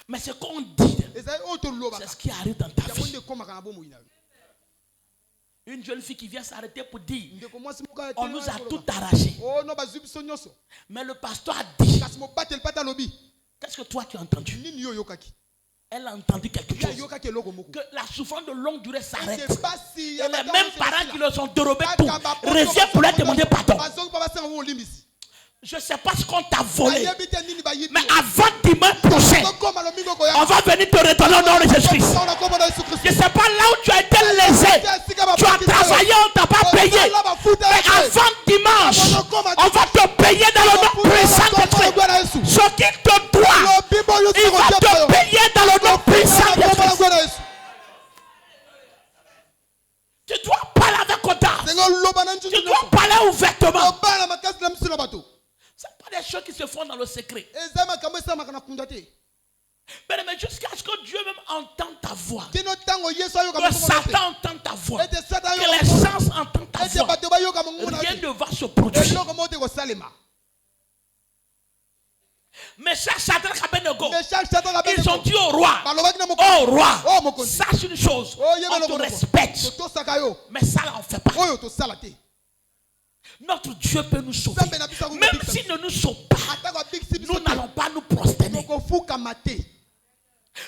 Mais ce qu'on dit, c'est ce qui arrive dans ta vie. Une jeune fille qui vient s'arrêter pour dire, on nous a tout arraché. Mais le pasteur a dit, qu'est-ce que toi tu as entendu? Elle a entendu quelque chose. Que la souffrance de longue durée s'arrête. Et les mêmes parents qui leur ont dérobé tout reviennent pour leur demander pardon. Je ne sais pas ce qu'on t'a volé. Mais avant dimanche prochain, on va venir te retourner au nom de Jésus-Christ. Je ne sais pas là où tu as été lésé. Tu as travaillé, on ne t'a pas payé. Mais avant dimanche, on va te payer dans le nom puissant de Christ. Ce qui te doit, il va te payer dans le nom puissant de Christ. Tu dois parler avec audace. Tu dois parler ouvertement. Ce n'est pas des choses qui se font dans le secret. Mais jusqu'à ce que Dieu même entende ta voix, que Satan entende ta voix, que les sens entendent ta voix, rien ne va se produire. Mais Shadrach, Abednego, ils ont dit au roi, oh roi, sache une chose, on te respecte, mais ça là on ne fait pas. Notre Dieu peut nous sauver. Même s'il ne nous sauve pas, nous n'allons pas nous prosterner.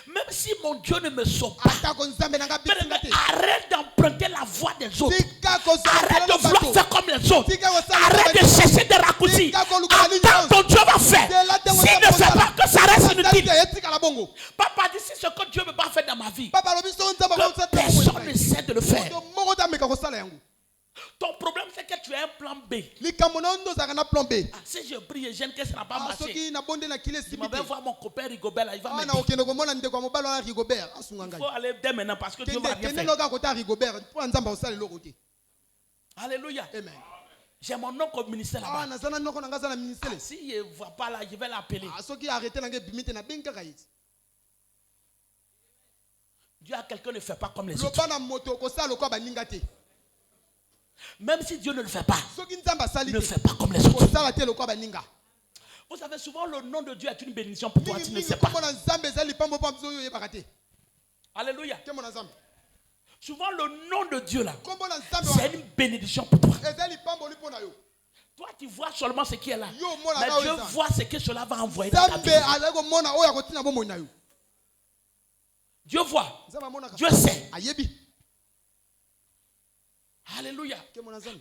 Même si mon Dieu ne me sauve pas, arrête d'emprunter la voie des autres. Arrête de vouloir faire comme les autres. Arrête de chercher des raccourcis. Attends, ton Dieu va faire. S'il ne fait pas, que ça reste inutile. Papa dit, si ce que Dieu ne veut pas faire dans ma vie, que personne ne sait de le faire. Ton problème, c'est que tu as un plan B. Ah, si je prie et gêne que ça n'a pas marché, je vais voir mon copain Rigobert là, il va m'aider. Il faut aller dès maintenant parce que Dieu va rien faire. Alléluia. Amen. J'ai mon nom comme ministère là-bas. Si je ne vois pas là, je vais l'appeler. Dieu a quelqu'un ne fait pas comme les autres. Même si Dieu ne le fait pas, ne le fait pas comme les autres. Vous savez, souvent le nom de Dieu est une bénédiction pour toi, tu ne sais pas. Alléluia. Souvent le nom de Dieu là, c'est une bénédiction pour toi. Toi tu vois seulement ce qui est là. Mais Dieu voit ce que cela va envoyer dans ta vie. Dieu voit. Dieu sait. Alléluia.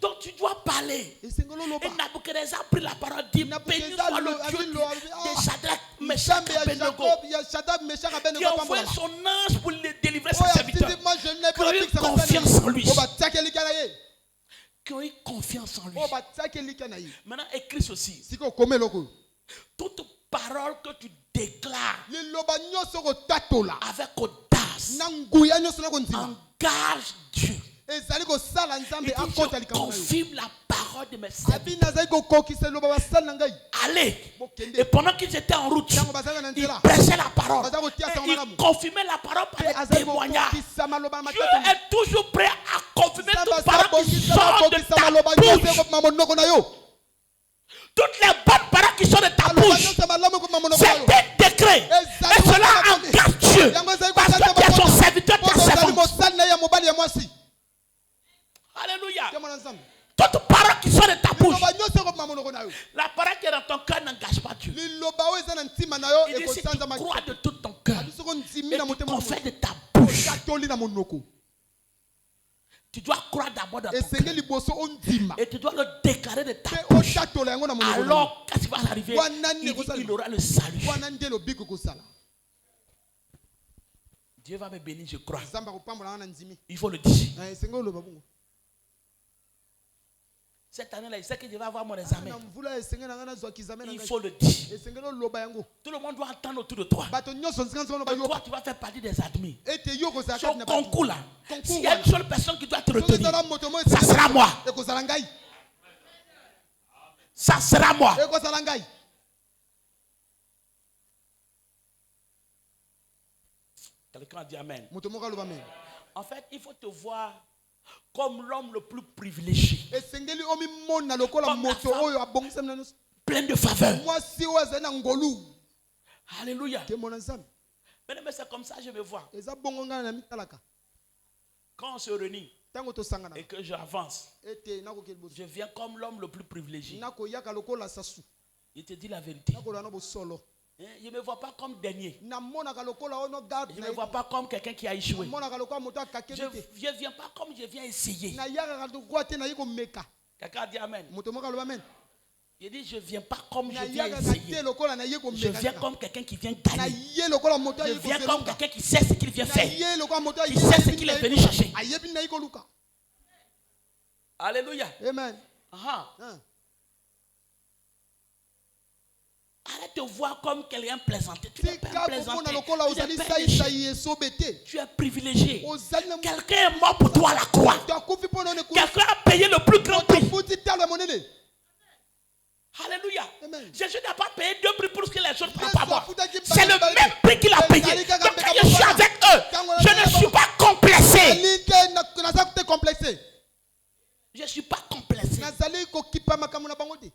Donc tu dois parler. Et Nabuchodonosor a pris la parole, dit béni soit le Dieu de Shadrach, Meshach et Abednego, qui a envoyé son ange pour les délivrer ses serviteurs. Qui ont eu confiance en lui. Qui ont eu confiance en lui. Maintenant écris ceci. Toute parole que tu déclares avec audace, engage Dieu. Et je confirme la parole de mes serviteurs. Allez. Et pendant qu'ils étaient en route, ils prêchaient la parole. Et ils confirmaient la parole par des témoignages. Dieu est toujours prêt à confirmer toute parole qui sort de ta bouche. Toutes les bonnes paroles qui sortent de ta bouche, c'est un décret. Et cela engage Dieu. Parce que tu es son serviteur, ta servante. Alléluia. Toute parole qui sort de ta bouche, la parole qui est dans ton cœur n'engage pas Dieu. Il dit si tu crois de tout ton cœur et tu confesses de ta bouche, tu dois croire d'abord dans ton cœur et tu dois le déclarer de ta bouche. Alors qu'est-ce qui va arriver? Il aura le salut. Dieu va me bénir, je crois. Il faut le dire. Cette année-là, il sait que je vais avoir mon examen. Il faut le dire. Tout le monde doit attendre autour de toi. Et toi, tu vas faire partie des admis. Ce concours-là, s'il y a une seule personne qui doit te retenir, ça sera moi. Ça sera moi. Quelqu'un a dit Amen. En fait, il faut te voir comme l'homme le plus privilégié, plein de faveurs. Alléluia. Mais c'est comme ça que je me vois. Quand on se réunit et que j'avance, je viens comme l'homme le plus privilégié. Il te dit la vérité. Je ne me vois pas comme dernier. Je ne me vois pas comme quelqu'un qui a échoué. Je ne viens pas comme je viens essayer. Quelqu'un a dit Amen. Il dit je ne viens pas comme je viens essayer. Je viens comme quelqu'un qui vient gagner. Je viens comme quelqu'un qui sait ce qu'il vient faire. Qui sait ce qu'il est venu chercher. Alléluia. Amen. Arrête de voir comme quelqu'un plaisanté. Tu n'es pas plaisanté. Tu es privilégié. Quelqu'un est mort pour toi à la croix. Quelqu'un a payé le plus grand prix. Alléluia. Jésus n'a pas payé 2 prix pour ce que les autres prennent pas moi. C'est le même prix qu'il a payé. Donc quand je suis avec eux, je ne suis pas complexé. Je ne suis pas complexé.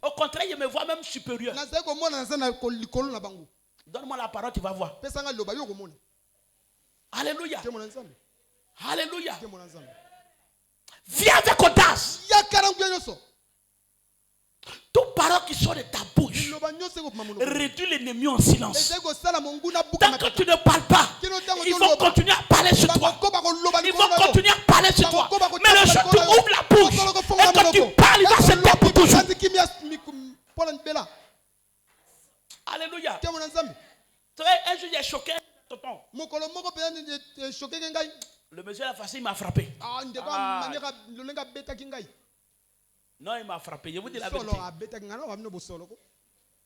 Au contraire, je me vois même supérieur. Donne-moi la parole, tu vas voir. Alléluia. Alléluia. Viens avec audace. Toute parole qui sort de ta bouche réduit l'ennemi en silence. Tant que tu ne parles pas, ils vont continuer à parler sur toi. Ils vont continuer à parler sur toi. Mais le jour où tu ouvres la bouche et que tu parles, il va se taire pour toujours. Alléluia. Un jour, j'ai choqué tonton. Le monsieur a facile, il m'a frappé. Non, il m'a frappé. Je vous dis la vérité.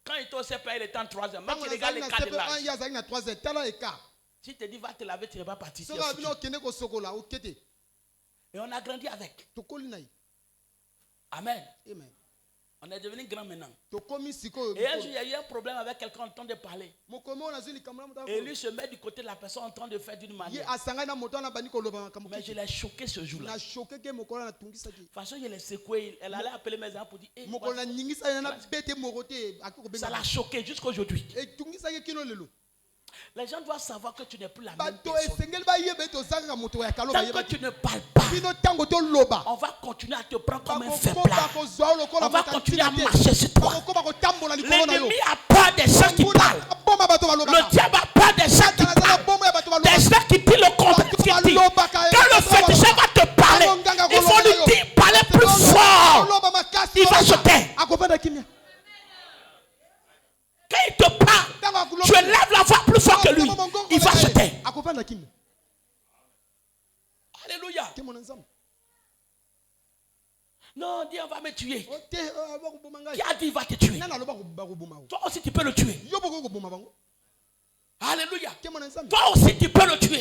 Quand il était au CPA, il était en 3 heures. Même tu regardes les cas de l'âge. Si tu dis va te laver, tu ne vas pas partir. Et on a grandi avec. Amen. On est devenu grand maintenant. Et un jour, il y a eu un problème avec quelqu'un en train de parler. Et lui se met du côté de la personne en train de faire d'une manière. Mais je l'ai choqué ce jour-là. De toute façon, je l'ai secoué. Elle allait appeler mes enfants pour dire ça l'a choqué jusqu'à aujourd'hui. Les gens doivent savoir que tu n'es plus la même personne. Tant que tu ne parles pas, on va continuer à te prendre comme un faible. On va continuer à marcher sur toi. L'ennemi a peur des gens qui parlent. Le diable a peur des gens qui parlent. Des gens qui disent le contraire. Quand le féticheur va te parler, il faut lui dire parler plus fort. Il va se taire. Quand il te parle, tu élèves la voix plus fort que lui. Il va se taire. Alléluia. Non, Dieu va me tuer. Qui a dit il va te tuer? Toi aussi tu peux le tuer. Alléluia. Toi aussi tu peux le tuer.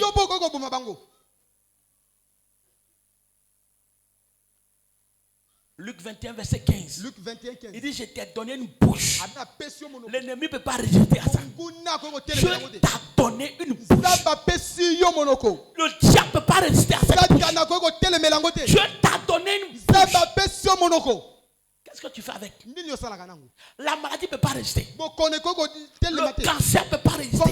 Luc 21, verset 15. Luc 21, 15. Il dit, je t'ai donné une bouche. L'ennemi ne peut pas résister à ça. Je t'ai donné une bouche. Le diable ne peut pas résister à cette bouche. Je t'ai donné une bouche. Qu'est-ce que tu fais avec? La maladie ne peut pas résister. Le cancer ne peut pas résister.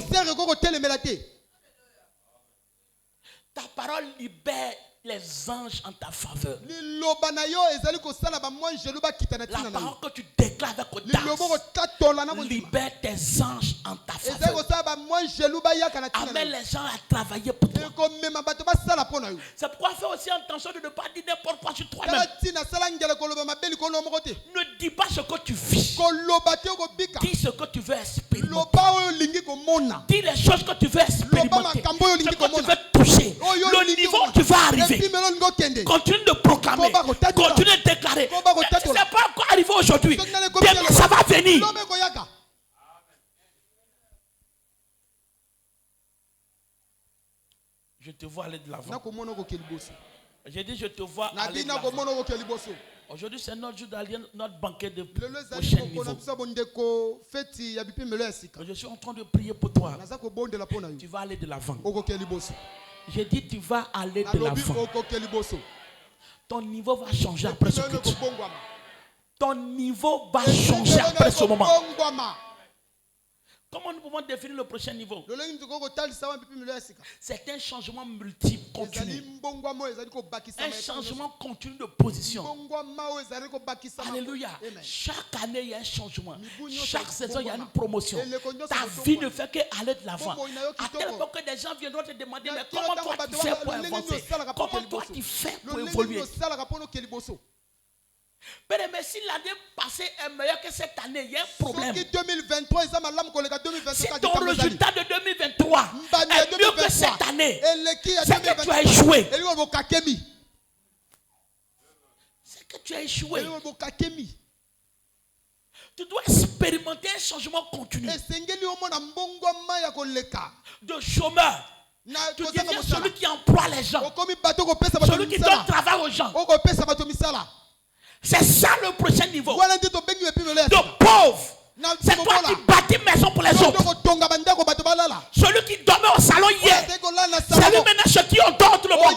Ta parole libère les anges en ta faveur. La parole que tu déclares avec audace libère tes anges en ta faveur. Amène les gens à travailler pour toi. C'est pourquoi fais aussi attention de ne pas dire n'importe quoi sur toi-même. Ne dis pas ce que tu vis. Dis ce que tu veux expérimenter. Dis les choses que tu veux expérimenter. Ce que tu veux toucher. Le niveau où tu vas arriver. Continue de proclamer. Continue de déclarer. Ce n'est pas encore arrivé aujourd'hui. Demain, ça va venir. Je te vois aller de l'avant. J'ai dit je te vois aller de l'avant. Aujourd'hui, c'est notre jour d'aller notre banquet de prochain niveau. Je suis en train de prier pour toi. Tu vas aller de l'avant. J'ai dit tu vas aller de l'avant. Ton niveau va changer après ce culte. Ton niveau va changer après ce moment. Comment nous pouvons définir le prochain niveau? C'est un changement multiple, continu. Un changement continu de position. Alléluia. Chaque année, il y a un changement. Chaque saison, il y a une promotion. Ta vie ne fait qu'aller de l'avant. À tel point que des gens viendront te demander, mais comment toi tu fais pour avancer? Comment toi tu fais pour évoluer? Mais si l'année passée est meilleure que cette année, il y a un problème. Si ton résultat de 2023 est mieux que cette année, c'est que tu as échoué. C'est que tu as échoué. Tu dois expérimenter un changement continu. De chômeur, tu deviens celui qui emploie les gens. Celui qui donne travail aux gens. C'est ça le prochain niveau. De pauvre. C'est toi qui bâtis maison pour les autres. Celui qui dormait au salon hier, c'est lui maintenant chez qui on dort tout le monde.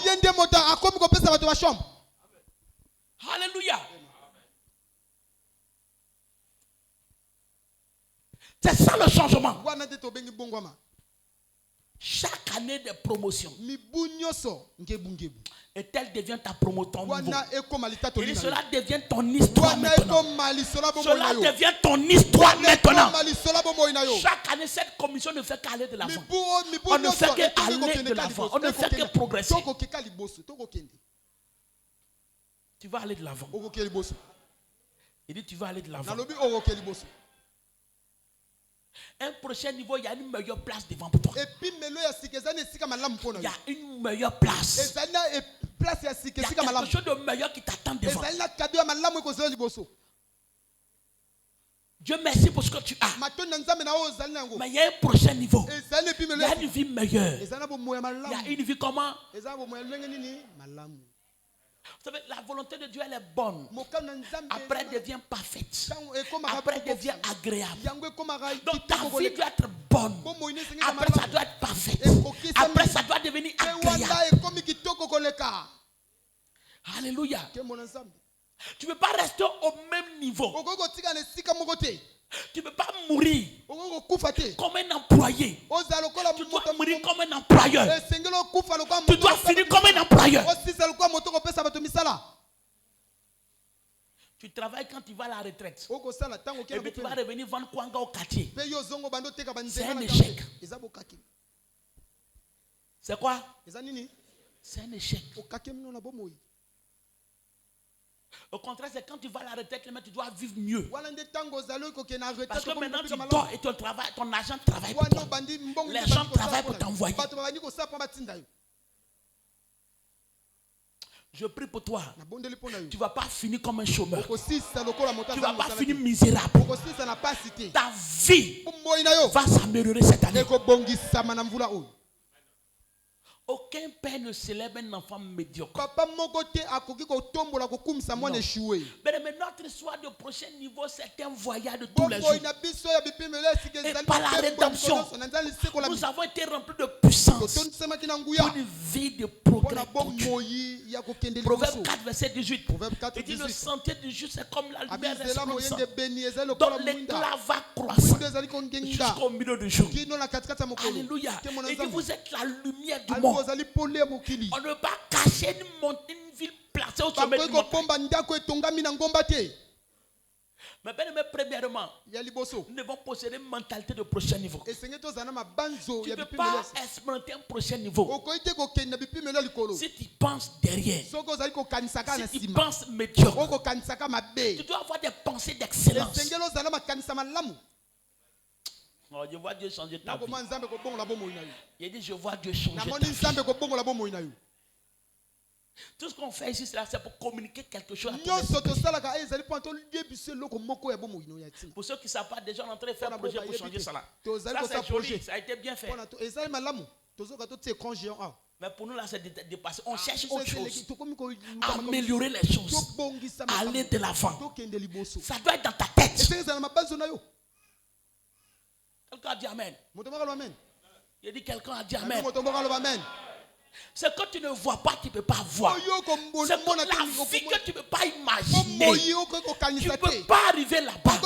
Alléluia. C'est ça le changement. chaque année de promotion. Et tel devient ta promotion. Et cela devient ton histoire maintenant. Cela devient ton histoire maintenant. Chaque année, cette commission ne fait qu'aller de l'avant. On ne fait qu'aller de l'avant. On ne fait que progresser. Tu vas aller de l'avant. Il dit tu vas aller de l'avant. Un prochain niveau, il y a une meilleure place devant pour toi. Il y a une meilleure place. Il y a quelque chose de meilleur qui t'attend devant. Dieu merci pour ce que tu as. Mais il y a un prochain niveau. Il y a une vie meilleure. Il y a une vie comment? Vous savez, la volonté de Dieu, elle est bonne. Après, elle devient parfaite. Après, elle devient agréable. Donc, ta vie doit être bonne. Après, ça doit être parfaite. Après, ça doit devenir agréable. Alléluia. Tu ne peux pas rester au même niveau. Tu ne peux pas mourir comme un employé. Tu dois mourir comme un employeur. Tu dois finir comme un employeur. Tu travailles quand tu vas à la retraite. Et puis tu vas revenir vendre kwanga au quartier. C'est un échec. C'est quoi? C'est un échec. Au contraire, c'est quand tu vas à la retraite, tu dois vivre mieux. Parce que maintenant tu dors et ton argent travaille pour toi. Les gens travaillent pour t'envoyer. Je prie pour toi. Tu ne vas pas finir comme un chômeur. Tu ne vas pas finir misérable. Ta vie va s'améliorer cette année. Aucun père ne célèbre un enfant médiocre. Mais notre histoire de prochain niveau, c'est un voyage de tous les jours. Et par la rédemption, nous avons été remplis de puissance pour une vie de progrès. Proverbe 4, verset 18. Il dit le sentier du juste c'est comme la lumière resplendissante, dont l'éclat va croissant jusqu'au milieu du jour. Alléluia. Il dit vous êtes la lumière du monde. On ne peut pas cacher une ville placée au sommet du montagne. Mais bien aimé, premièrement, nous devons posséder une mentalité de prochain niveau. Tu ne peux pas expérimenter un prochain niveau si tu penses derrière, si tu penses médiocre. Tu dois avoir des pensées d'excellence. Oh, je vois Dieu changer ta vie. Il dit je vois Dieu changer ta vie. Tout ce qu'on fait ici, c'est pour communiquer quelque chose à ton esprit. Pour ceux qui ne savent pas, déjà on est en train de faire un projet pour changer ça là. Ça c'est joli, ça a été bien fait. Mais pour nous là, c'est dépassé. On cherche autre chose. Améliorer les choses. Aller de l'avant. Ça doit être dans ta tête. Quelqu'un a dit Amen. Il dit quelqu'un a dit Amen. Ce que tu ne vois pas, tu ne peux pas voir. C'est la vie que tu ne peux pas imaginer. Tu ne peux pas arriver là-bas.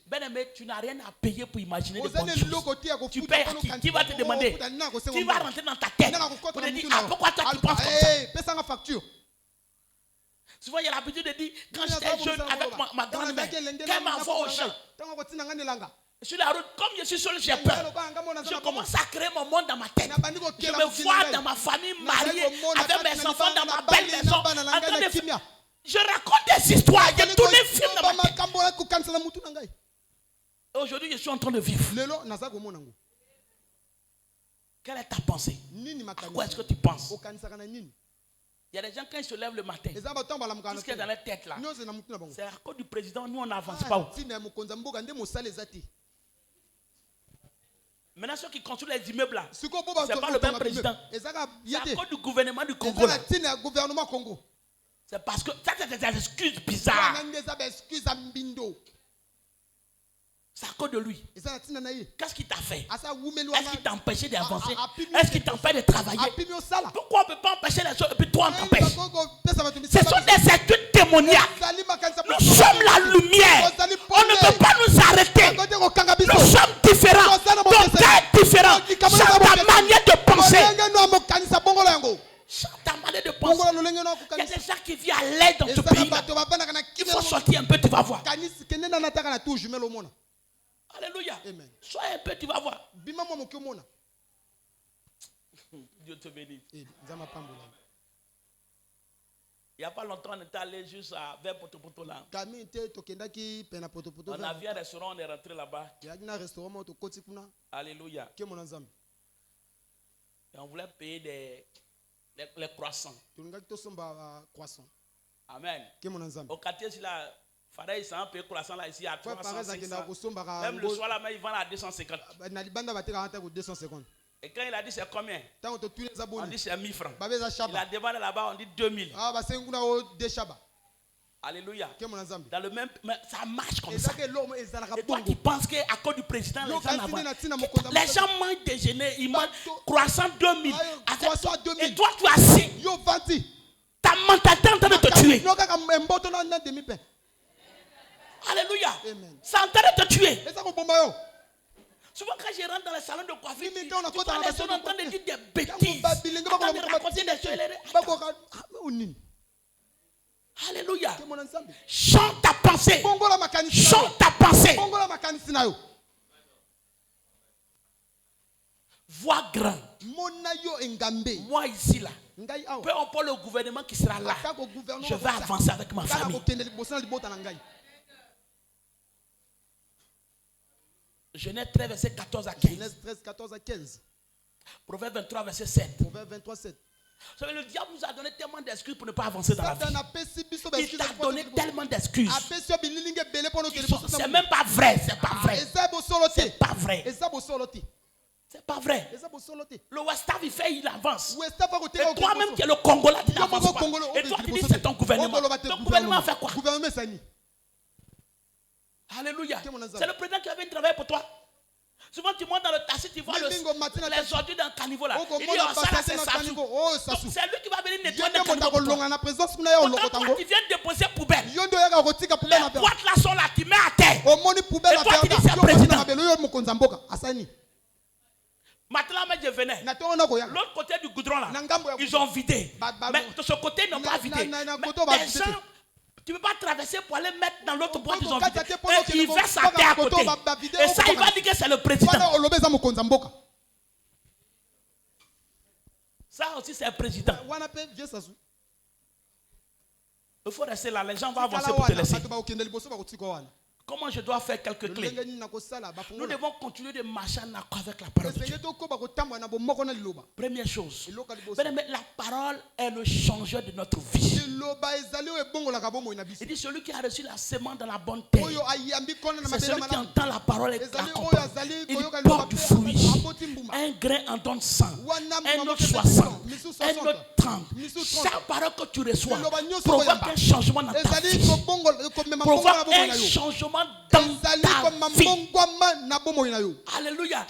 Ben aimé, tu n'as rien à payer pour imaginer des bonnes choses. Tu payes à qui? Qui va te demander? Qui va rentrer dans ta tête pour te dire pourquoi toi tu penses comme ça? Souvent il y a l'habitude de dire quand j'étais jeune avec ma grand-mère, quand elle m'envoie au champ, sur la route, comme je suis seul, j'ai peur. Je commence à créer mon monde dans ma tête. Je me vois dans ma famille mariée, avec mes enfants dans ma belle maison. Je raconte des histoires. Je tourne des films dans ma tête. Et aujourd'hui, je suis en train de vivre. Quelle est ta pensée? À quoi est-ce que tu penses? Il y a des gens quand ils se lèvent le matin, tout ce qui est dans leur tête là, c'est à cause du président, nous on n'avance pas. Maintenant, ceux qui construisent les immeubles là, ce n'est pas le même président. C'est à cause du gouvernement du Congo. C'est parce que ça, c'est des excuses bizarres. C'est à cause de lui. Qu'est-ce qu'il t'a fait? Est-ce qu'il t'a empêché d'avancer? Est-ce qu'il t'empêche de travailler? Pourquoi on ne peut pas empêcher les choses et puis toi on t'empêche? Ce sont des excuses démoniaques. Nous sommes la lumière. On ne peut pas nous arrêter. Nous sommes différents. Ton cas est différent. Chaque Il y a des gens qui vivent à l'aide dans ce pays. Il faut sortir un peu, tu vas voir. Alléluia. Sois un peu, tu vas voir. Dieu te bénisse. Il n'y a pas longtemps, on était allé juste vers Potopoto là. On a vu un restaurant, on est rentré là-bas. Alléluia. Et on voulait payer les croissants. Amen. Au quartier, il fallait payer croissants là, ici à 300, 500. Même le soir là, ils vendent à 250. Et quand il a dit c'est combien? On dit c'est 1000 francs. Il a demandé là-bas, on dit 2000. Alléluia. Dans le même, ça marche comme ça. Et toi qui penses qu'à cause du président, les gens mangent déjeuner, ils mangent croissant 2000. Et toi tu as assis. Ta mentalité est en train de te tuer. Alléluia. C'est en train de te tuer. Souvent quand je rentre dans le salon de coiffure, tu vois les gens en train de dire des bêtises, en train de raconter des choses. Alléluia. Chante ta pensée. Chante ta pensée. Vois grand. Moi ici là. Peu importe le gouvernement qui sera là, je vais avancer avec ma famille. Genèse 13, verset 14 à 15. Genèse 13, 14 à 15. Proverbe 23, verset 7. Proverbe 23, 7. Le diable nous a donné tellement d'excuses pour ne pas avancer dans la vie. Il t'a donné tellement d'excuses. C'est même pas vrai. C'est pas vrai. C'est pas vrai. C'est pas vrai. Le Westaf, il avance. Et toi-même qui es le Congolais, tu n'avances pas. Et toi, tu dis c'est ton gouvernement. Ton gouvernement fait quoi? Alléluia. C'est le président qui avait travaillé pour toi. Souvent tu montes dans le taxi, tu vois les ordures dans le caniveau là. Il dit ça là c'est Sassou. Donc c'est lui qui va venir nettoyer le caniveau pour toi. Quand tu viens déposer poubelle, les boîtes là sont là, tu mets à terre. Et toi tu dis c'est le président. Maintenant je venais. L'autre côté du goudron là, ils ont vidé. Mais de ce côté ils n'ont pas vidé. Les gens, tu ne peux pas traverser pour aller mettre dans l'autre boîte, ils ont vidé. Et il verse sa terre à côté. Et ça, il va dire que c'est le président. Ça aussi, c'est un président. Il faut rester là. Les gens vont avancer pour te laisser. Comment je dois faire quelques clés? Nous devons continuer de marcher en accord avec la parole de Dieu. Première chose, la parole est le changeur de notre vie. Il dit celui qui a reçu la semence dans la bonne terre, c'est celui qui entend la parole et l'accompagne. Il porte du fruit. Un grain en donne 100, un autre 60, un autre 30. Chaque parole que tu reçois provoque un changement dans ta vie. Provoque un changement dans ta vie. Alléluia.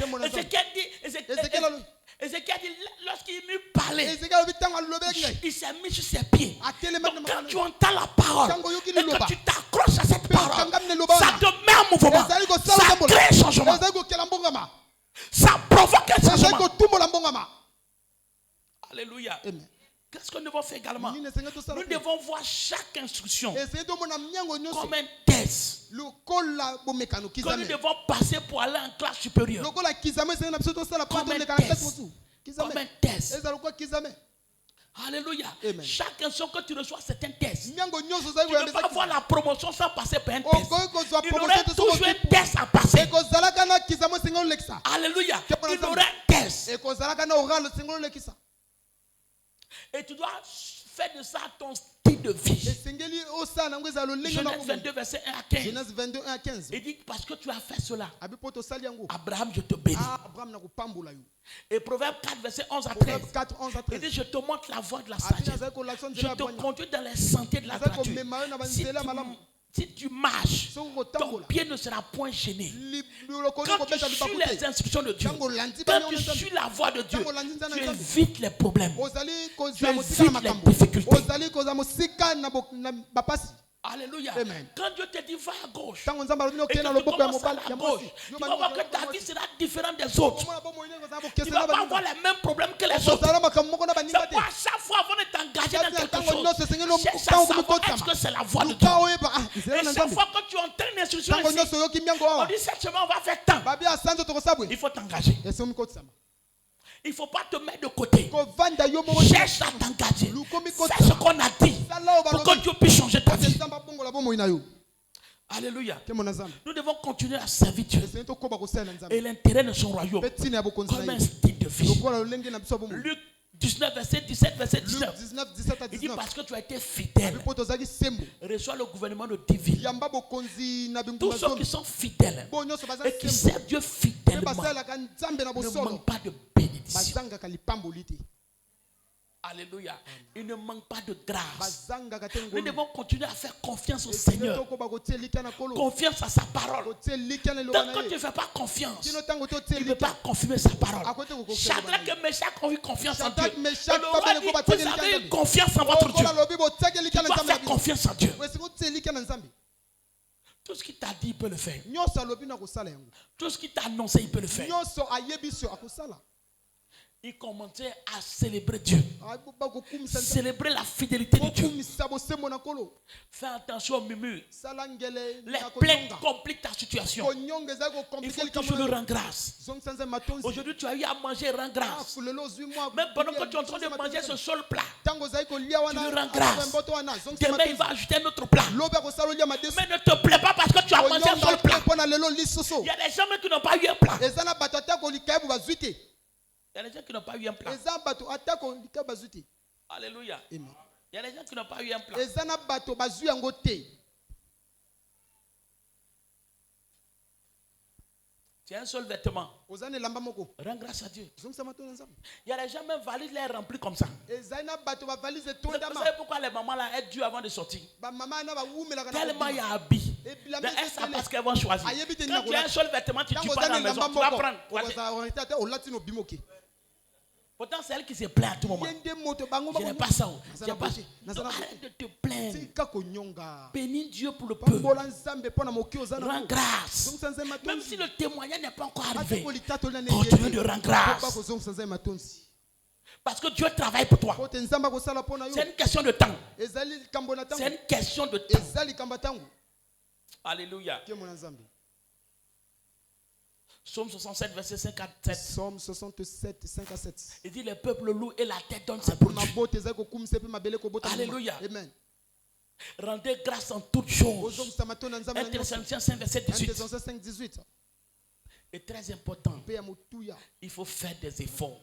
Ézéchiel dit, lorsqu'il m'eut parlé, il s'est mis sur ses pieds. Donc quand tu entends la parole et que tu t'accroches à cette parole, ça te met en mouvement. Ça crée un changement. Ça provoque un changement. Alléluia. Qu'est-ce que nous devons faire également? Nous devons voir chaque instruction comme un test que nous devons passer pour aller en classe supérieure. Comme un test. Alléluia. Chaque instruction que tu reçois, c'est un test. Tu ne peux pas avoir la promotion sans passer par un test. Il aurait toujours un test à passer. Alléluia. Il aurait un test. Et tu dois faire de ça ton style de vie. Genèse 22, verset 1 à 15. Genèse 22, 1 à 15. Il dit parce que tu as fait cela, Abraham, je te bénis. Et Proverbe 4, verset 11 à 13. Il dit je te montre la voie de la sagesse. Je te conduis dans les sentiers de la droiture. Si tu marches, ton pied ne sera point gêné. Quand tu suis les instructions de Dieu, quand tu suis la voie de Dieu, tu évites les problèmes, tu évites les difficultés. Alléluia. Quand Dieu te dit va à gauche, et que tu commences à la gauche, tu vas voir que ta vie sera différente des autres. Tu ne vas pas avoir les mêmes problèmes que les autres. C'est pourquoi à chaque fois avant de t'engager dans quelque chose. Cherche à savoir est-ce que c'est la voie de Dieu. Et chaque fois que tu entends une instruction ici, on dit cette semaine on va faire tant. Il faut t'engager. Il ne faut pas te mettre de côté. Cherche à t'engager. Fais ce qu'on a dit pour que Dieu puisse changer ta vie. Alléluia. Nous devons continuer à servir Dieu et l'intérêt de son royaume comme un style de vie. Luc 19, verset 17, verset 19. Il dit parce que tu as été fidèle, reçois le gouvernement de Dieu. Tous ceux qui sont fidèles et qui servent Dieu fidèlement ne manquent pas de bénédiction. Alléluia. Il ne manque pas de grâce. Nous devons continuer à faire confiance au Seigneur. Confiance à sa parole. Tant que tu ne fais pas confiance, il ne peut pas confirmer sa parole. Shadrach et Meshach ont eu confiance en Dieu. Et le roi dit, vous avez eu confiance en votre Dieu. Tu dois faire confiance en Dieu. Tout ce qu'il t'a dit, il peut le faire. Tout ce qu'il t'a annoncé, il peut le faire. Il commençait à célébrer Dieu. Célébrer la fidélité de Dieu. Fais attention aux murmures. Les plaintes compliquent ta situation. Il faut toujours le rendre grâce. Aujourd'hui, tu as eu à manger et rendre grâce. Même pendant que tu es en train de manger ce seul plat, tu le rends grâce. Demain, il va ajouter un autre plat. Mais ne te plains pas parce que tu as mangé un seul plat. Il y a des gens qui n'ont pas eu un plat. Il y a des gens qui n'ont pas eu un plat. Alléluia. Il y a des gens qui n'ont pas eu un plat. Tu as un seul vêtement. Rends grâce à Dieu. Il y a des gens même valises les remplis comme ça. Vous savez pourquoi les mamans là aident Dieu avant de sortir? Tellement il y a habits. Elles savent parce qu'elles vont choisir. Quand tu as un seul vêtement, tu ne dis pas dans la maison. Tu vas prendre. Pourtant, c'est elle qui se plaint à tout moment. Je n'ai pas ça. Arrête de te plaindre. Bénis Dieu pour le peuple. Rends grâce. Même si le témoignage n'est pas encore arrivé, continue de rendre grâce. Parce que Dieu travaille pour toi. C'est une question de temps. C'est une question de temps. Alléluia. Psaume 67, verset 5 à 7. Psaume 67, 5 à 7. Il dit le peuple loue et la tête donne ses produits. Alléluia. Amen. Rendez grâce en toutes choses. 1 Thessaloniciens 5, verset 18. Et très important, il faut faire des efforts.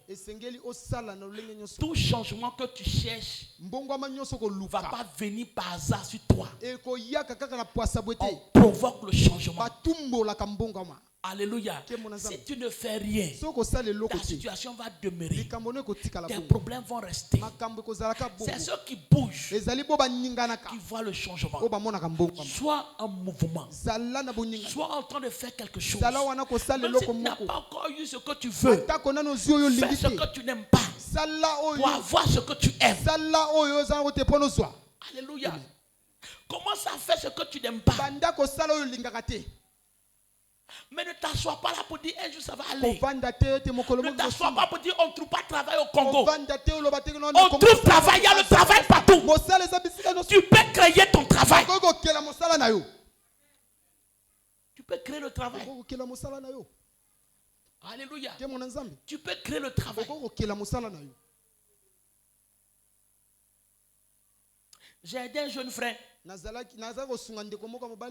Tout changement que tu cherches ne va pas venir par hasard sur toi. On provoque le changement. Alléluia. Si tu ne fais rien, ta situation va demeurer. Tes problèmes vont rester. C'est ceux qui bougent qui voient le changement. Soit en mouvement, soit en train de faire quelque chose. Même si tu n'as pas encore eu ce que tu veux, fais ce que tu n'aimes pas pour avoir ce que tu aimes. Alléluia. Commence à faire ce que tu n'aimes pas. Mais ne t'assois pas là pour dire un jour ça va aller. Ne t'assois pas pour dire on ne trouve pas de travail au Congo. On trouve travail, il y a le travail partout. Tu peux créer ton travail. Tu peux créer le travail. Alléluia. Tu peux créer le travail. J'ai aidé un jeune frère.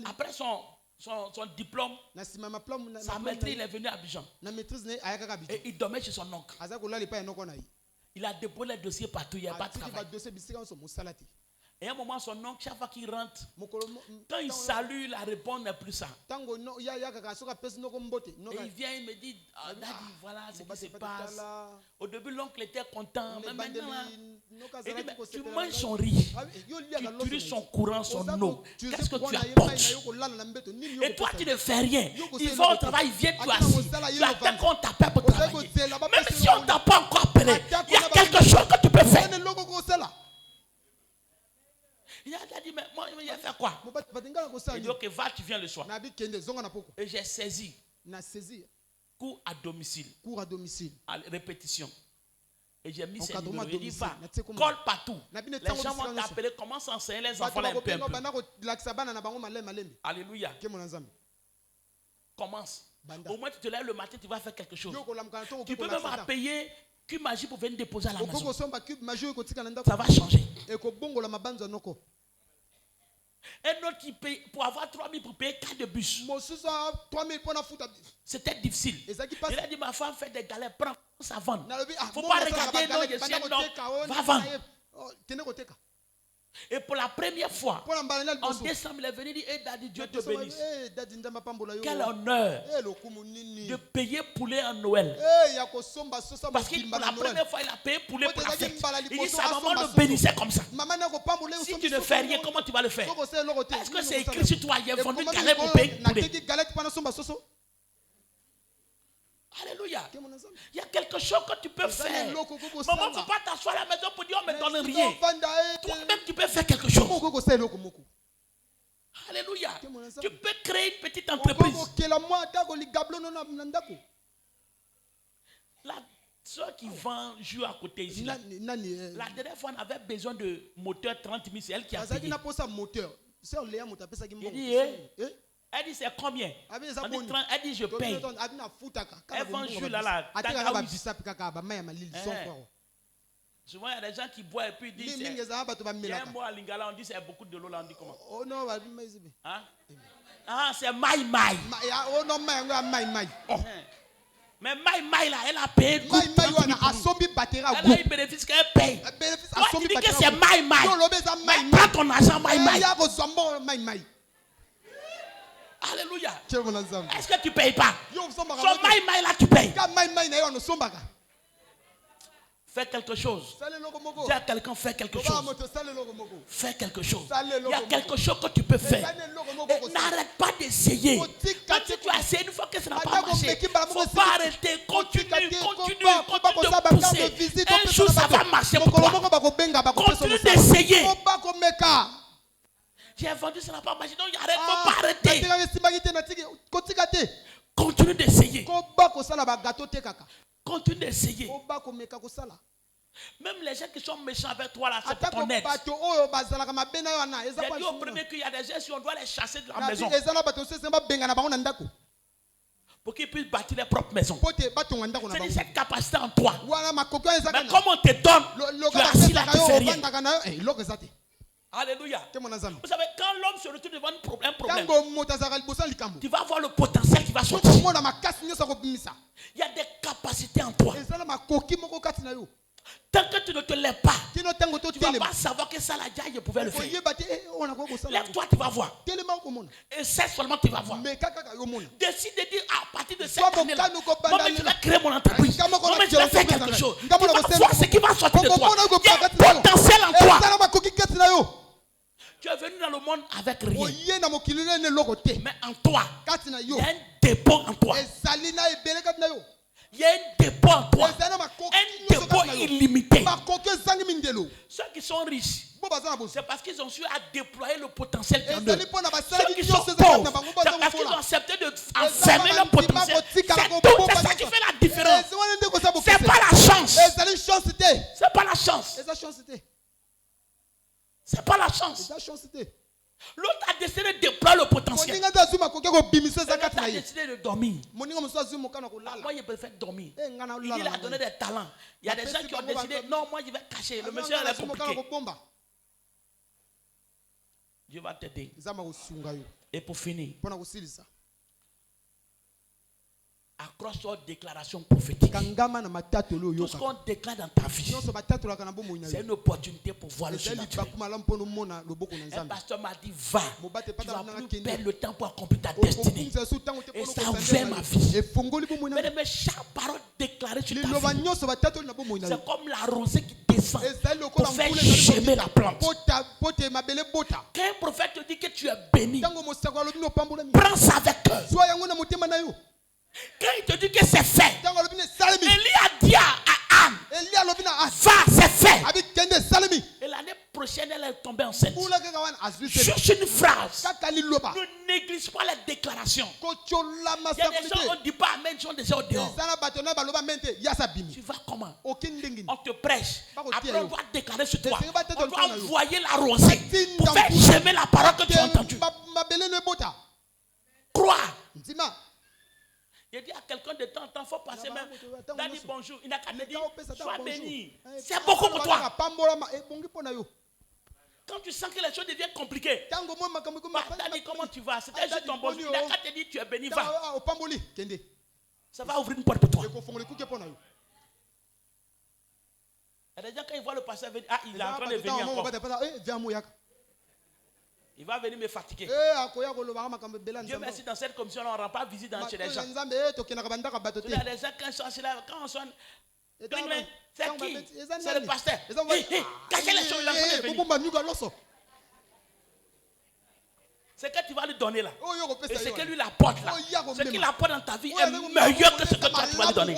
Après son diplôme, sa maîtrise, il est venu à Abidjan. Et il dormait chez son oncle. Il a déposé les dossiers partout, il n'y a pas de travail. Et à un moment, son oncle, chaque fois qu'il rentre, quand il salue, la réponse n'est plus ça. Et il vient, il me dit, Daddy, voilà ce qui se passe. Au début, l'oncle était content, mais maintenant, il dit, tu manges son riz, tu utilises son courant, son eau. Qu'est-ce que tu apportes? Et toi, tu ne fais rien. Il va au travail, il vient, tu assis. Tu attends qu'on t'appelle pour travailler. Même si on ne t'a pas encore appelé, il y a quelque chose que tu peux faire. Il a dit, mais moi, il a fait quoi? Il dit, ok, va, tu viens le soir. Et j'ai saisi. Cours à domicile. À répétition. Et j'ai mis ses numéros. Il dit va, colle partout. Les gens vont t'appeler, commence à enseigner les enfants un peu. Alléluia. Commence. Au moins tu te lèves le matin, tu vas faire quelque chose. Tu peux même payer Cube Magie pour venir déposer à la maison. Ça va changer. Un autre qui paye pour avoir 3 000 pour payer 4 de bus. C'était difficile. Il a dit ma femme fait des galères, prends ça vendre. Il ne faut pas regarder non, je suis un homme, va vendre. Et pour la première fois, en décembre, il est venu dire hey, Daddy, Dieu te bénisse. Quel honneur de payer poulet en Noël. Parce que pour la première fois, il a payé poulet pour la fête. Il dit sa maman le bénissait comme ça. Si tu ne fais rien, comment tu vas le faire? Est-ce que c'est écrit sur toi? Il a vendu une galette pour payer poulet. Alléluia. Il y a quelque chose que tu peux faire. Maman, il ne faut pas t'asseoir à la maison pour dire on ne me donne rien. Toi-même, tu peux faire quelque chose. Alléluia. Tu peux créer une petite entreprise. La soeur qui vend jus à côté ici. La dernière fois, on avait besoin de moteur 30 000. C'est elle qui a payé. Il dit, elle dit c'est combien? Elle dit je paye. Elle vend jus là. Souvent il y a des gens qui boivent et puis ils disent il y a un mot à Lingala, on dit c'est beaucoup de l'eau là, on dit comment? Hein? Ah, c'est maï. Mais maï là, elle a payé. Elle a eu bénéfice qu'elle paye. Toi tu dis que c'est maï. Mais prends ton argent maï. Alléluia. Est-ce que tu ne payes pas? Son maï là, tu payes. Fais quelque chose. Dis à quelqu'un, fais quelque chose. Fais quelque chose. Il y a quelque chose que tu peux faire. Et n'arrête pas d'essayer. Quand tu as essayé une fois que ça n'a pas marché, il ne faut pas arrêter. Continue de pousser. Un jour, ça va marcher pour toi. Continue d'essayer. J'ai vendu, ça n'a pas marché. Donc, il ne faut pas arrêter. Continue d'essayer. Continue d'essayer. Même les gens qui sont méchants avec toi là, c'est pour ton aide. J'ai dit au premier qu'il y a des gens, si on doit les chasser de la maison pour qu'ils puissent bâtir leur propre maison. C'est cette capacité en toi. Mais comme on te donne, tu es assis là, tu ne fais rien. Alléluia. Vous savez, quand l'homme se retrouve devant un problème, tu vas voir le potentiel qui va sortir. Il y a des capacités en toi. Tant que tu ne te lèves pas, tu ne vas pas savoir que ça là, je pouvais le faire. Lève-toi, tu vas voir. Et c'est seulement tu vas voir. Décide de dire à partir de cette année-là, moi je vais créer mon entreprise. Moi je vais faire quelque chose. Tu vas voir ce qui va sortir de toi. Il y a un potentiel en toi. Tu es venu dans le monde avec rien. Mais en toi, il y a un dépôt en toi. Il y a un dépôt en toi. Un dépôt illimité. Ceux qui sont riches, c'est parce qu'ils ont su à déployer le potentiel en eux. Ceux qui sont pauvres, c'est parce qu'ils ont accepté d'enfermer leur potentiel. C'est tout, c'est ça qui fait la différence. C'est pas la chance. C'est pas la chance. C'est pas la chance. L'autre a décidé de déployer le potentiel. L'autre a décidé de dormir. Moi, je préfère dormir. Il a donné des talents. Il y a des gens qui ont décidé, non, moi, je vais cacher. Le monsieur est compliqué. Dieu va t'aider. Et pour finir, accroche-toi aux déclarations prophétiques. Tout ce qu'on déclare dans ta vie, c'est une opportunité pour voir le surnaturel. Un pasteur m'a dit, va, tu vas plus perdre le temps pour accomplir ta destinée. Et ça a ouvert ma vie. Mais chaque parole déclarée sur ta vie, c'est comme la rosée qui descend pour faire germer la plante. Quand un prophète te dit que tu es béni, prends ça avec cœur. Quand il te dit que c'est fait, Élie a dit à Anne, va, c'est fait. Et l'année prochaine, elle est tombée enceinte. Juste une phrase. Ne néglige pas les déclarations. Il y a des gens, on ne dit pas amen, ils sont déjà au dehors. Tu vas comment? on te prêche. Après, on doit déclarer sur toi. On doit envoyer la rosée pour faire germer la parole que tu as entendue. Crois. Il dit à quelqu'un de temps en temps, il faut passer même. Il a dit bonjour. Il n'a qu'à te dire, sois béni. C'est beaucoup pour toi. Quand tu sens que les choses deviennent compliquées, comment tu vas? C'était juste ton bonjour. Il n'a qu'à te dire, tu es béni, va. Ça va ouvrir une porte pour toi. Et les gens, quand ils voient le pasteur venir, il est en train de venir encore. Il va venir me fatiguer. Dieu merci, dans cette commission, on ne rend pas visite chez les gens. Il y a des gens, quand ils sont assis là, quand on sonne, c'est qui? C'est le pasteur. Cachez les choses, il est en train de venir. C'est que tu vas lui donner là. Et ce que lui apporte là. Ce qu'il apporte dans ta vie est meilleur que ce que toi tu vas lui donner.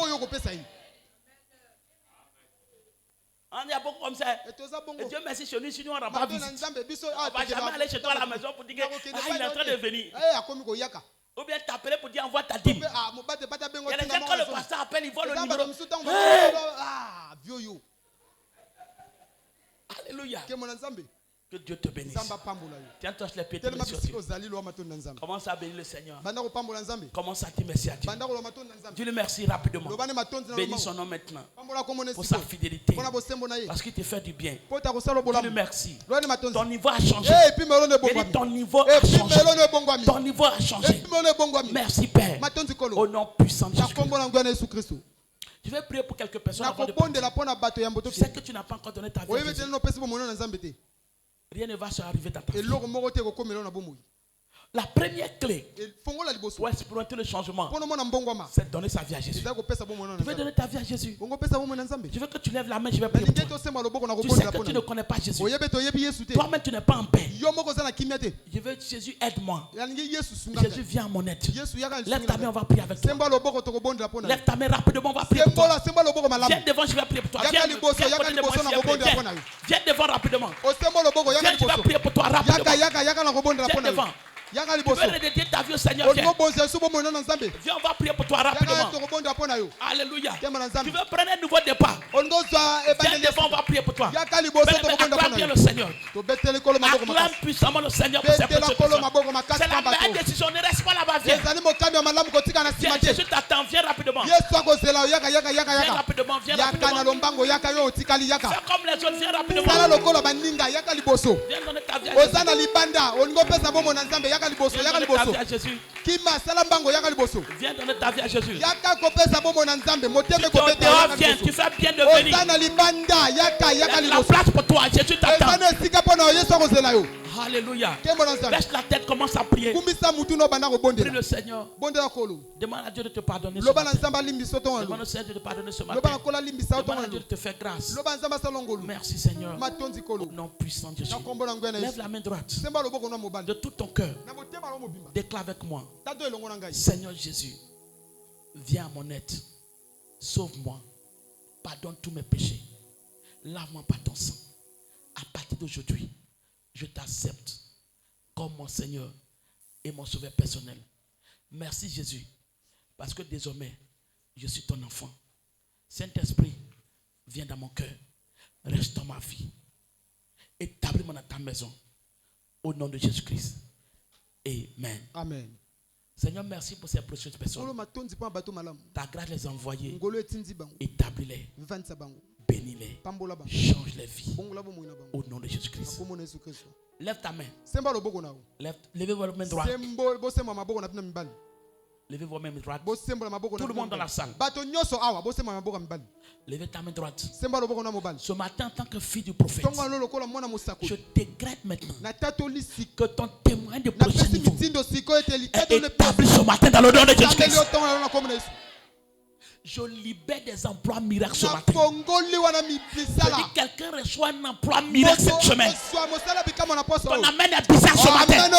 On y a beaucoup comme ça. Et Dieu merci, chez nous, si nous on ne rend pas visite. On ne va jamais aller chez toi à la maison pour dire qu'il est en train de venir. Ou bien t'appeler pour dire envoie ta dîme. Il y a les gens quand le pasteur appelle, ils voient le numéro. Alléluia. Que Dieu te bénisse. Tiens, touche les pieds de Dieu. Commence à bénir le Seigneur. Commence à dire merci à Dieu. Dis-le merci rapidement. Bénis son nom maintenant. Pour sa fidélité. Parce qu'il te fait du bien. Dis-le merci. Ton niveau a changé. Ton niveau a changé. Ton niveau a changé. Merci Père. Au nom puissant de Jésus-Christ. Je vais prier pour quelques personnes avant de partir. Tu sais que tu n'as pas encore donné ta vie à Jésus. Rien ne va se arriver dans ta vie. La première clé pour expérimenter le changement, c'est de donner sa vie à Jésus. Tu veux donner ta vie à Jésus? Je veux que tu lèves la main, je vais prier pour toi. Tu sais que tu ne connais pas Jésus. Toi-même, tu n'es pas en paix. Je veux Jésus, aide-moi. Jésus, viens à mon aide. Lève ta main, on va prier avec toi. Lève ta main rapidement, on va prier pour toi. Viens devant, je vais prier pour toi. Viens devant rapidement. Viens, je vais prier pour toi rapidement. Viens devant. Tu veux redédier ta vie au Seigneur. Viens, on va prier pour toi rapidement. Alléluia. Tu veux prendre un nouveau départ. Viens devant, on va prier pour toi. Acclame bien le Seigneur. Acclame puissamment le Seigneur pour ses précieuses personnes. C'est la meilleure décision. Ne reste pas là-bas. Viens. Viens, Jésus t'attend. Viens rapidement. Viens rapidement. Viens rapidement. Fais comme les autres. Viens rapidement. Viens donner ta vie à Jésus. Viens donner ta vie à Jésus. Viens donner ta vie à Jésus. Viens, tu fais bien de venir. Il y a la place pour toi. Jésus t'attend. Alléluia. Baisse la tête, commence à prier. Prie le Seigneur. Demande à Dieu de te pardonner ce matin. Demande au Seigneur de te pardonner ce matin. Demande à Dieu de te faire grâce. Merci Seigneur. Au nom puissant de Jésus. Lève la main droite. De tout ton cœur. Déclare avec moi. Seigneur Jésus, viens à mon aide. Sauve-moi. Pardonne tous mes péchés. Lave-moi par ton sang. À partir d'aujourd'hui, je t'accepte comme mon Seigneur et mon Sauveur personnel. Merci Jésus, parce que désormais, je suis ton enfant. Saint-Esprit, viens dans mon cœur, restaure ma vie, établis-moi dans ta maison, au nom de Jésus-Christ. Amen. Amen. Seigneur, merci pour ces précieuses personnes. Ta grâce les a envoyées. Établis-les. Bénis-les. Change les vies. Au nom de Jésus-Christ. Lève ta main. Levez votre main droite. Levez vos mains droites. Tout le monde dans la salle. Levez ta main droite. Ce matin, en tant que fille du prophète, je décrète maintenant que ton témoin de prochain niveau est établi ce matin dans le nom de Jésus-Christ. Je libère des emplois miracles ce matin. Je dis quelqu'un reçoit un emploi miracle cette semaine. Ton amène est bizarre ce matin.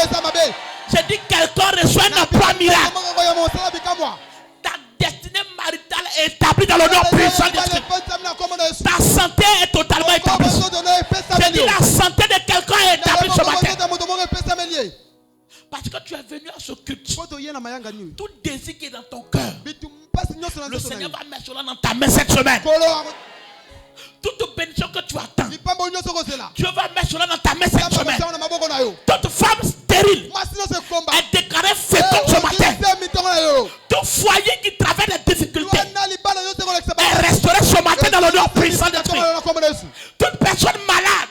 Je dis quelqu'un reçoit un emploi miracle. Ta destinée maritale est établie dans le nom puissant de Jésus. Ta santé est totalement établie. Je dis la santé de quelqu'un est établie ce matin. Parce que tu es venu à ce culte. Tout désir qui est dans ton cœur, le Seigneur va mettre cela dans ta main cette semaine. toute bénédiction que tu attends, Dieu va mettre cela dans ta main cette semaine. Toute femme stérile est déclarée féconde ce matin. Tout foyer qui traverse des difficultés est restauré ce matin dans le nom puissant de Christ. Toute personne malade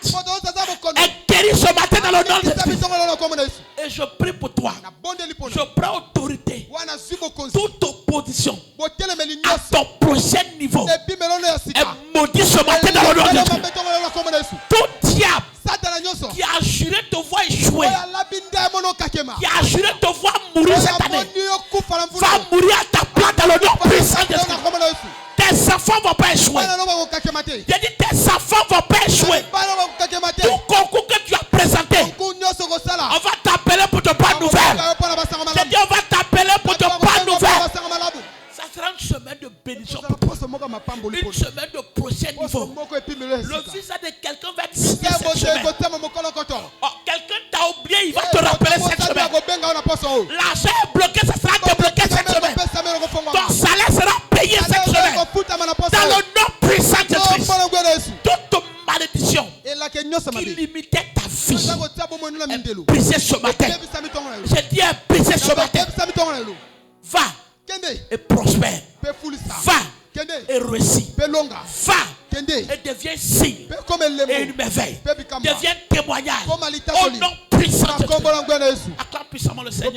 est guérie ce matin dans le nom de Christ. Et je prie pour toi. Je prends autorité. Toute opposition à ton prochain niveau est maudit ce matin dans le nom de Christ. Tout diable qui a juré te voir échouer, qui a juré te voir mourir cette année, va mourir à ta place dans le nom puissant de Christ. Tes enfants ne vont pas échouer. J'ai dit tes enfants ne vont pas échouer. Tout concours que tu as présenté, on va t'appeler pour te bonne nouvelle. J'ai dit on va t'appeler pour te bonne nouvelle. Ça sera une semaine de bénédiction. Une semaine de prochain niveau. Le visa de quelqu'un va te visiter cette semaine. Oh, quelqu'un t'a oublié, il va te rappeler cette semaine. L'argent est bloqué, ça sera débloqué cette semaine. Ton salaire sera payé cette semaine. Dans le nom puissant de Christ. Toute malédiction qui limitait ta vie est brisée ce matin. J'ai dit est brisée ce matin. Va et prospère. Va et réussis. Va et deviens signe et une merveille. Deviens témoignage au nom puissant de Dieu. Acclame puissamment le Seigneur.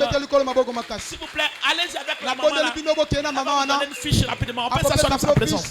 S'il vous plaît, allez-y avec la maman là. On va vous donner une fiche rapidement. On peut s'asseoir dans sa présence.